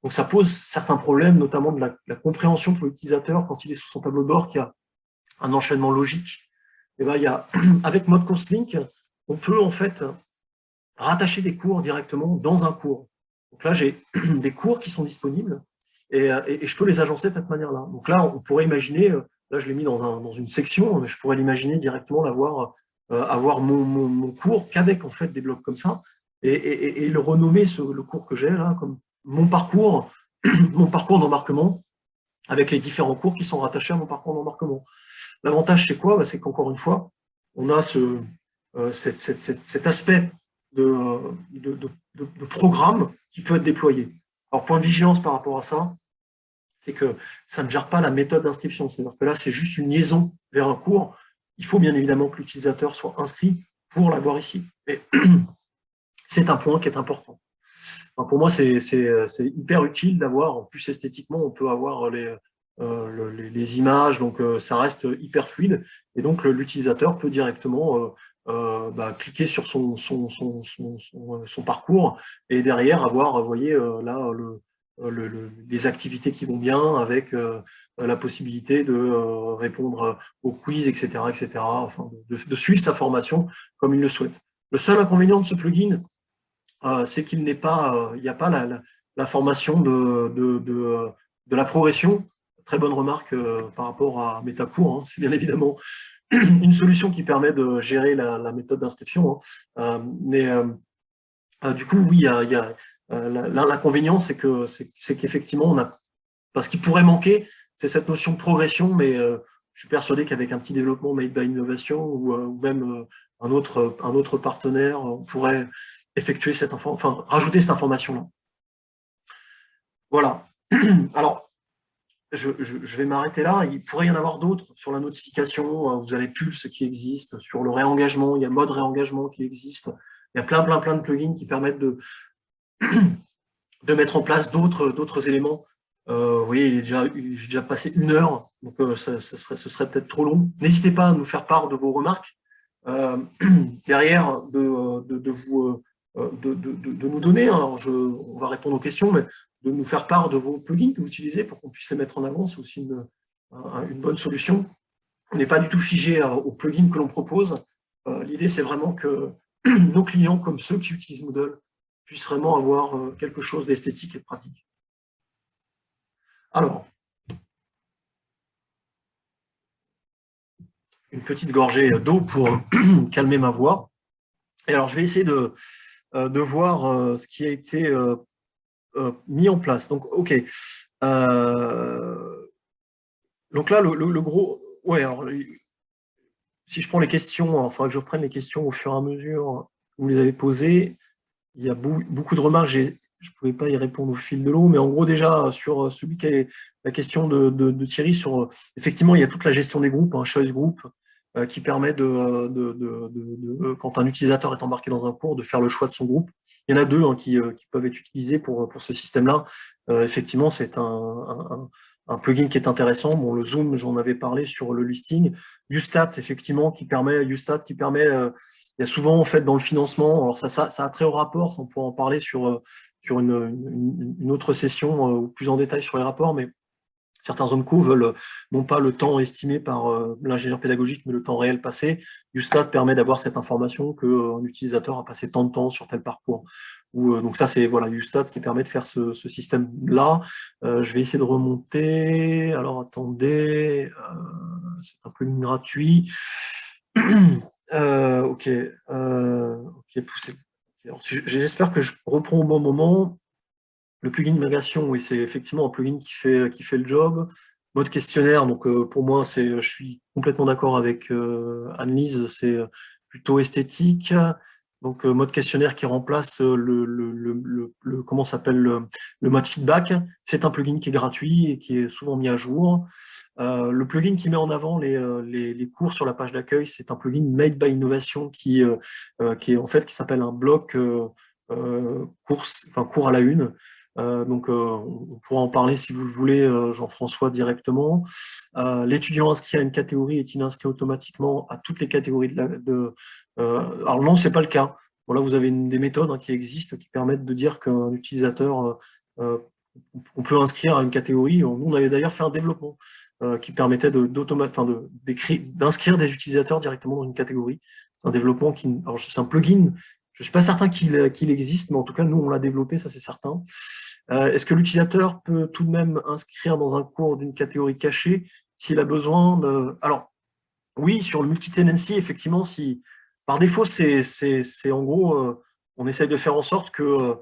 Donc ça pose certains problèmes, notamment de la compréhension pour l'utilisateur quand il est sur son tableau de bord, qu'il y a un enchaînement logique. Et ben, avec Mode Course Link, on peut en fait rattacher des cours directement dans un cours. Donc là, j'ai des cours qui sont disponibles et je peux les agencer de cette manière-là. Donc là, on pourrait imaginer, là je l'ai mis dans une section, mais je pourrais l'imaginer directement avoir mon cours qu'avec en fait des blocs comme ça et le renommer le cours que j'ai là comme mon parcours d'embarquement avec les différents cours qui sont rattachés à mon parcours d'embarquement. L'avantage, c'est quoi? C'est qu'encore une fois, on a cet aspect de programme qui peut être déployé. Alors, point de vigilance par rapport à ça, c'est que ça ne gère pas la méthode d'inscription. C'est-à-dire que là, c'est juste une liaison vers un cours. Il faut bien évidemment que l'utilisateur soit inscrit pour l'avoir ici. Mais c'est un point qui est important. Enfin, pour moi, c'est hyper utile d'avoir, en plus esthétiquement, on peut avoir les images, donc ça reste hyper fluide, et donc l'utilisateur peut directement cliquer sur son parcours, et derrière avoir, vous voyez, là, les activités qui vont bien, avec la possibilité de répondre aux quiz, etc., enfin, de suivre sa formation comme il le souhaite. Le seul inconvénient de ce plugin, c'est qu'il n'y a pas la formation de la progression. Très bonne remarque par rapport à Metacours. Hein. C'est bien évidemment une solution qui permet de gérer la méthode d'inscription. Hein. Du coup, oui, l'inconvénient, c'est qu'effectivement, ce qui pourrait manquer, c'est cette notion de progression, mais je suis persuadé qu'avec un petit développement made by Innovation ou même un autre partenaire, on pourrait effectuer rajouter cette information-là. Voilà. Alors, je vais m'arrêter là. Il pourrait y en avoir d'autres sur la notification. Vous avez Pulse qui existe, sur le réengagement, il y a mode réengagement qui existe. Il y a plein de plugins qui permettent de mettre en place d'autres éléments. Vous voyez, j'ai déjà passé 1 heure, donc ce serait peut-être trop long. N'hésitez pas à nous faire part de vos remarques. Derrière, de nous donner, alors on va répondre aux questions, mais de nous faire part de vos plugins que vous utilisez pour qu'on puisse les mettre en avant, c'est aussi une bonne solution. On n'est pas du tout figé aux plugins que l'on propose. L'idée, c'est vraiment que nos clients, comme ceux qui utilisent Moodle, puissent vraiment avoir quelque chose d'esthétique et de pratique. Alors, une petite gorgée d'eau pour calmer ma voix. Et alors, je vais essayer de voir ce qui a été mis en place. Donc, OK. Donc là, le gros... Ouais, alors, si je prends les questions, enfin, que je reprenne les questions au fur et à mesure que vous les avez posées, il y a beaucoup de remarques. Je ne pouvais pas y répondre au fil de l'eau, mais en gros, déjà, sur celui qui est la question de Thierry, sur effectivement, il y a toute la gestion des groupes, un choice group, qui permet quand un utilisateur est embarqué dans un cours, de faire le choix de son groupe. Il y en a 2 qui peuvent être utilisés pour ce système-là. Effectivement, c'est un plugin qui est intéressant. Bon, le Zoom, j'en avais parlé sur le listing. Ustat, effectivement, qui permet, il y a souvent, en fait, dans le financement, alors ça a trait au rapport, on pourra en parler sur une autre session plus en détail sur les rapports, mais certains ONCO veulent non pas le temps estimé par l'ingénieur pédagogique, mais le temps réel passé. Ustat permet d'avoir cette information qu'un utilisateur a passé tant de temps sur tel parcours. Donc ça, c'est voilà, Ustat qui permet de faire ce système-là. Je vais essayer de remonter. Alors, attendez. c'est un plugin gratuit. Ok, poussé. J'espère que je reprends au bon moment. Le plugin d'agression, oui, c'est effectivement un plugin qui fait le job. Mode questionnaire, donc pour moi, je suis complètement d'accord avec Annelise, c'est plutôt esthétique. Donc mode questionnaire qui remplace comment s'appelle le mode feedback. C'est un plugin qui est gratuit et qui est souvent mis à jour. Le plugin qui met en avant les cours sur la page d'accueil, c'est un plugin Made by Innovation qui est en fait qui s'appelle un bloc cours à la une. Donc, on pourra en parler si vous le voulez, Jean-François, directement. L'étudiant inscrit à une catégorie est-il inscrit automatiquement à toutes les catégories alors non, c'est pas le cas. Bon, là, vous avez des méthodes qui existent qui permettent de dire qu'un utilisateur, on peut inscrire à une catégorie. Nous, on avait d'ailleurs fait un développement qui permettait d'inscrire des utilisateurs directement dans une catégorie. C'est un développement alors c'est un plugin. Je ne suis pas certain qu'il existe, mais en tout cas, nous, on l'a développé, ça c'est certain. Est-ce que l'utilisateur peut tout de même inscrire dans un cours d'une catégorie cachée s'il a besoin de... Alors, oui, sur le multi-tenancy, effectivement, si par défaut, c'est en gros, on essaye de faire en sorte que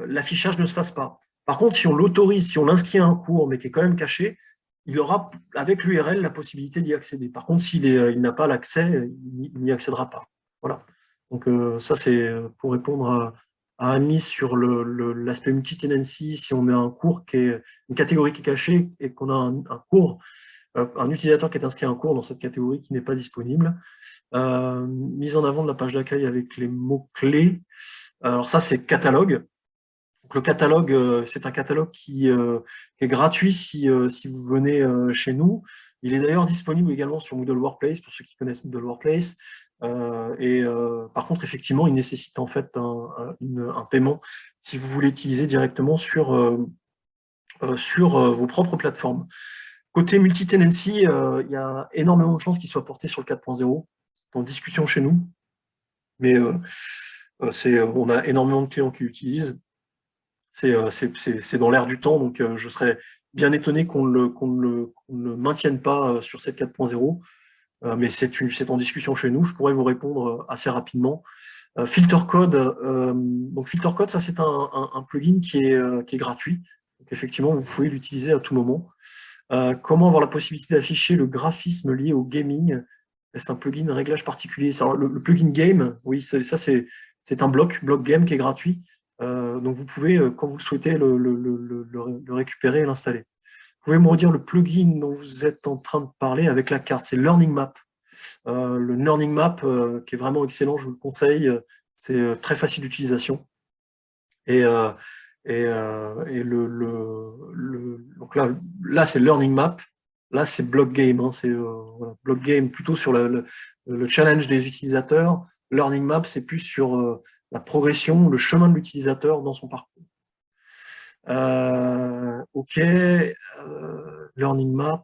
l'affichage ne se fasse pas. Par contre, si on l'autorise, si on l'inscrit à un cours, mais qui est quand même caché, il aura, avec l'URL, la possibilité d'y accéder. Par contre, il n'a pas l'accès, il n'y accédera pas. Voilà. Donc, ça, c'est pour répondre à Anne-Lise sur l'aspect multi-tenancy. Si on met un cours qui est une catégorie qui est cachée et qu'on a un utilisateur qui est inscrit à un cours dans cette catégorie qui n'est pas disponible. Mise en avant de la page d'accueil avec les mots-clés. Alors ça, c'est catalogue. Donc, le catalogue, c'est un catalogue qui est gratuit si vous venez chez nous. Il est d'ailleurs disponible également sur Moodle Workplace, pour ceux qui connaissent Moodle Workplace. Par contre, effectivement, il nécessite en fait un paiement si vous voulez utiliser directement sur vos propres plateformes. Côté multi-tenancy, il y a énormément de chances qu'il soit porté sur le 4.0. C'est en discussion chez nous, mais on a énormément de clients qui l'utilisent. C'est dans l'air du temps, donc je serais bien étonné qu'on ne le maintienne pas sur cette 4.0, mais c'est en discussion chez nous. Je pourrais vous répondre assez rapidement. Filter Code, donc Filter Code, ça c'est un plugin qui est gratuit. Donc effectivement, vous pouvez l'utiliser à tout moment. Comment avoir la possibilité d'afficher le graphisme lié au gaming? Est-ce un plugin réglage particulier? Le plugin game, oui, ça c'est un bloc game qui est gratuit. Donc vous pouvez, quand vous le souhaitez, le récupérer et l'installer. Vous pouvez me redire le plugin dont vous êtes en train de parler avec la carte, c'est Learning Map. Le Learning Map, qui est vraiment excellent, je vous le conseille, c'est très facile d'utilisation. Donc là c'est Learning Map, là c'est Block Game, hein, c'est Block Game plutôt sur le challenge des utilisateurs. Learning Map, c'est plus sur la progression, le chemin de l'utilisateur dans son parcours. Ok, Learning Map.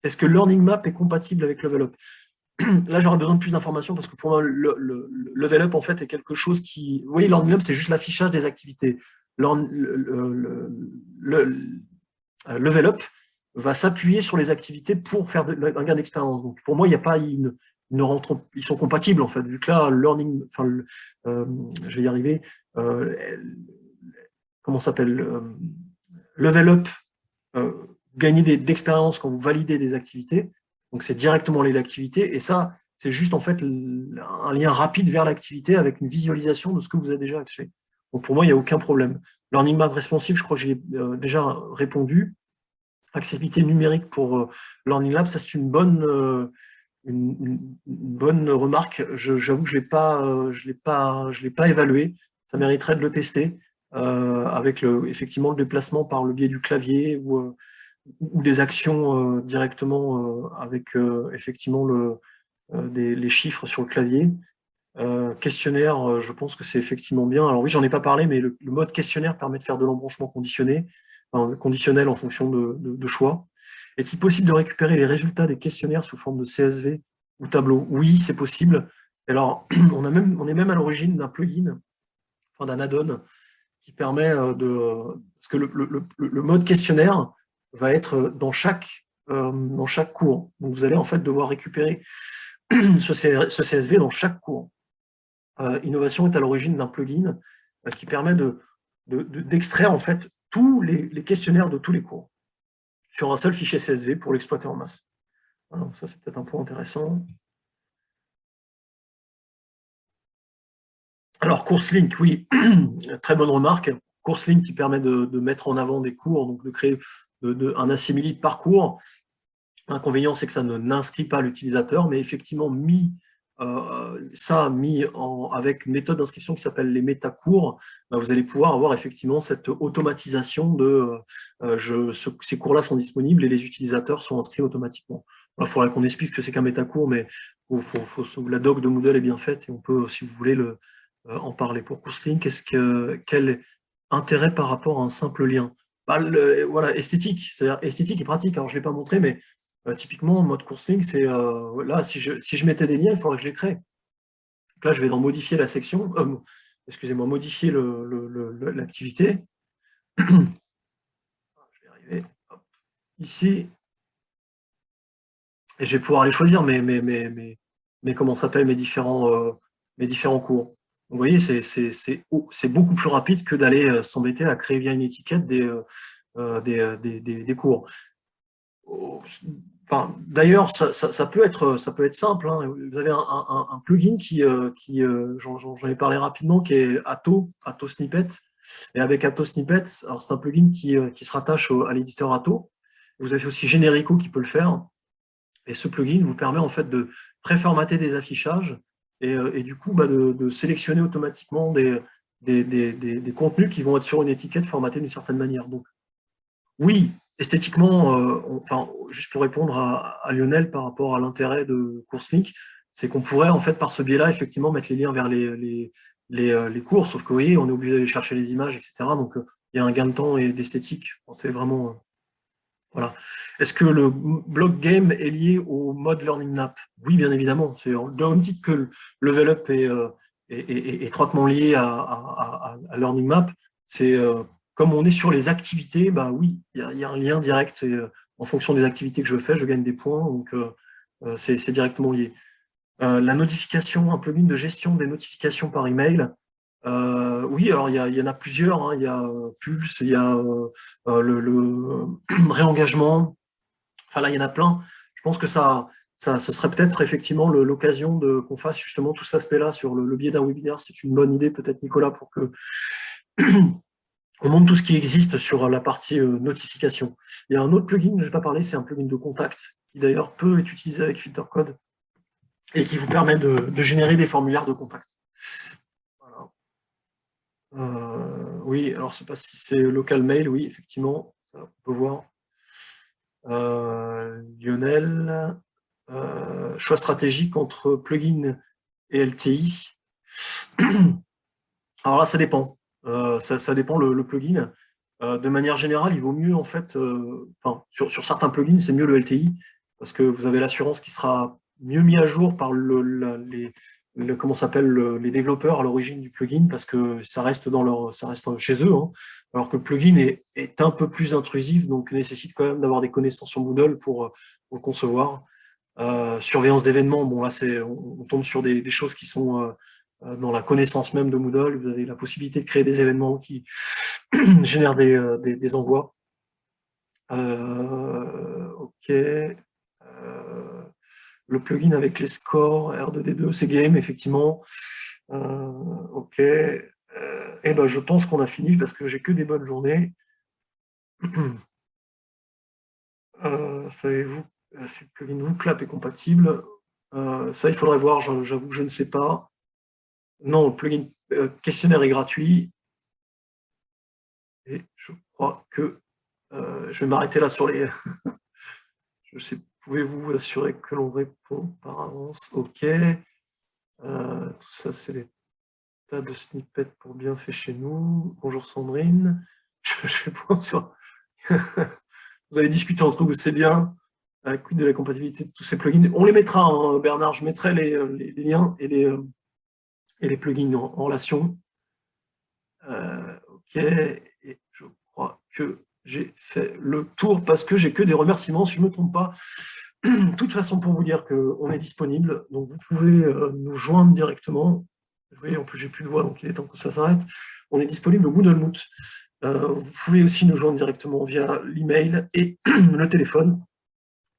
Est-ce que Learning Map est compatible avec Level Up? Là, j'aurais besoin de plus d'informations parce que pour moi, le Level Up, en fait, est quelque chose qui... Vous voyez, Learning Up, c'est juste l'affichage des activités. Level Up va s'appuyer sur les activités pour faire un gain d'expérience. Donc, pour moi, il n'y a pas ils sont compatibles, en fait, vu que là, je vais y arriver, comment ça s'appelle, Level Up, gagner d'expérience quand vous validez des activités. Donc, c'est directement lié à l'activité. Et ça, c'est juste en fait un lien rapide vers l'activité avec une visualisation de ce que vous avez déjà fait. Donc, pour moi, il n'y a aucun problème. Learning Map responsive, je crois que j'ai déjà répondu. Accessibilité numérique pour Learning Lab, ça c'est une bonne remarque. J'avoue que je l'ai pas évalué. Ça mériterait de le tester avec effectivement le déplacement par le biais du clavier ou des actions directement avec effectivement les chiffres sur le clavier. Questionnaire, je pense que c'est effectivement bien. Alors oui, j'en ai pas parlé, mais le mode questionnaire permet de faire de l'embranchement conditionnel en fonction de choix. Est-il possible de récupérer les résultats des questionnaires sous forme de CSV ou tableau? Oui, c'est possible. Alors, on est même à l'origine d'un plugin, d'un add-on, qui permet parce que le mode questionnaire va être dans chaque dans chaque cours. Donc, vous allez en fait devoir récupérer ce CSV dans chaque cours. Innovation est à l'origine d'un plugin qui permet d'extraire en fait tous les questionnaires de tous les cours sur un seul fichier CSV pour l'exploiter en masse. Alors, ça, c'est peut-être un point intéressant. Alors, CourseLink, oui, très bonne remarque. CourseLink qui permet de mettre en avant des cours, donc de créer un assimilé de parcours. L'inconvénient, c'est que ça n'inscrit pas l'utilisateur, mais effectivement, avec une méthode d'inscription qui s'appelle les métacours, vous allez pouvoir avoir effectivement cette automatisation de ces cours-là sont disponibles et les utilisateurs sont inscrits automatiquement. Il faudrait qu'on explique ce que c'est qu'un métacours, mais la doc de Moodle est bien faite et on peut, si vous voulez, en parler. Pour CourseLink, quel intérêt par rapport à un simple lien? Voilà, esthétique, c'est-à-dire esthétique et pratique. Alors, je ne l'ai pas montré, mais typiquement, en mode CourseLink, c'est là, si je mettais des liens, il faudrait que je les crée. Donc là, je vais dans modifier la section, excusez-moi, modifier l'activité. Je vais arriver ici. Et je vais pouvoir aller choisir comment s'appellent mes différents cours. Donc, vous voyez, c'est beaucoup plus rapide que d'aller s'embêter à créer via une étiquette des cours. D'ailleurs, ça peut être simple. Hein. Vous avez un plugin j'en ai parlé rapidement, qui est Atto Snippet. Et avec Atto Snippet, alors c'est un plugin qui se rattache à l'éditeur Atto. Vous avez aussi Generico qui peut le faire. Et ce plugin vous permet en fait de préformater des affichages et du coup de sélectionner automatiquement des contenus qui vont être sur une étiquette formatée d'une certaine manière. Donc, oui, esthétiquement, juste pour répondre à Lionel par rapport à l'intérêt de CourseLink, c'est qu'on pourrait, en fait, par ce biais-là, effectivement, mettre les liens vers les cours, sauf que, vous voyez, on est obligé d'aller chercher les images, etc. Donc, il y a un gain de temps et d'esthétique. C'est vraiment... voilà. Est-ce que le block game est lié au mode Learning Map? Oui, bien évidemment. C'est au même titre que le Level Up est étroitement lié à Learning Map. C'est comme on est sur les activités, bah oui, il y a un lien direct. C'est en fonction des activités que je fais, je gagne des points, donc c'est directement lié. La notification, un plugin de gestion des notifications par email. Oui, alors il y en a plusieurs. Hein. Il y a Pulse, il y a le réengagement. Enfin là, il y en a plein. Je pense que ce serait peut-être effectivement l'occasion qu'on fasse justement tout cet aspect-là sur le biais d'un webinaire. C'est une bonne idée, peut-être, Nicolas, pour que on montre tout ce qui existe sur la partie notification. Il y a un autre plugin que je n'ai pas parlé, c'est un plugin de contact, qui d'ailleurs peut être utilisé avec FilterCode et qui vous permet de générer des formulaires de contact. Voilà. Oui, alors je ne sais pas si c'est local mail, oui, effectivement, ça, on peut voir. Lionel, choix stratégique entre plugin et LTI. Alors là, ça dépend. Ça dépend le plugin. De manière générale, il vaut mieux, en fait, sur certains plugins, c'est mieux le LTI, parce que vous avez l'assurance qui sera mieux mis à jour par les développeurs à l'origine du plugin, parce que ça reste chez eux, hein, alors que le plugin est un peu plus intrusif, donc nécessite quand même d'avoir des connaissances sur Moodle pour le concevoir. Surveillance d'événements, bon là on tombe sur des choses qui sont dans la connaissance même de Moodle. Vous avez la possibilité de créer des événements qui génèrent des envois. Ok. Le plugin avec les scores, R2D2, c'est game, effectivement. Ok. Et ben, je pense qu'on a fini parce que j'ai que des bonnes journées. Savez-vous si le plugin WooClap est compatible? Ça, il faudrait voir, j'avoue que je ne sais pas. Non, le plugin questionnaire est gratuit. Et je crois que je vais m'arrêter là sur les... je sais, pouvez-vous assurer que l'on répond par avance? Ok. Tout ça, c'est les tas de snippets pour bien fait chez nous. Bonjour Sandrine. Je fais point sur... Vous avez discuté entre vous, c'est bien. Quid de la compatibilité de tous ces plugins? On les mettra, hein, Bernard. Je mettrai les liens et les plugins en relation. Ok. Et je crois que j'ai fait le tour parce que j'ai que des remerciements, si je ne me trompe pas. De toute façon, pour vous dire qu'on est disponible, donc vous pouvez nous joindre directement. Vous voyez, en plus, j'ai plus de voix, donc il est temps que ça s'arrête. On est disponible au Moodle Meet. Vous pouvez aussi nous joindre directement via l'email et le téléphone.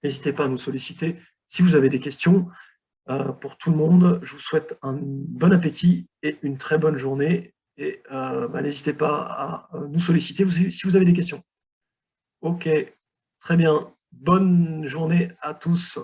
N'hésitez pas à nous solliciter si vous avez des questions. Pour tout le monde, je vous souhaite un bon appétit et une très bonne journée. Et n'hésitez pas à nous solliciter si vous avez des questions. Ok, très bien. Bonne journée à tous.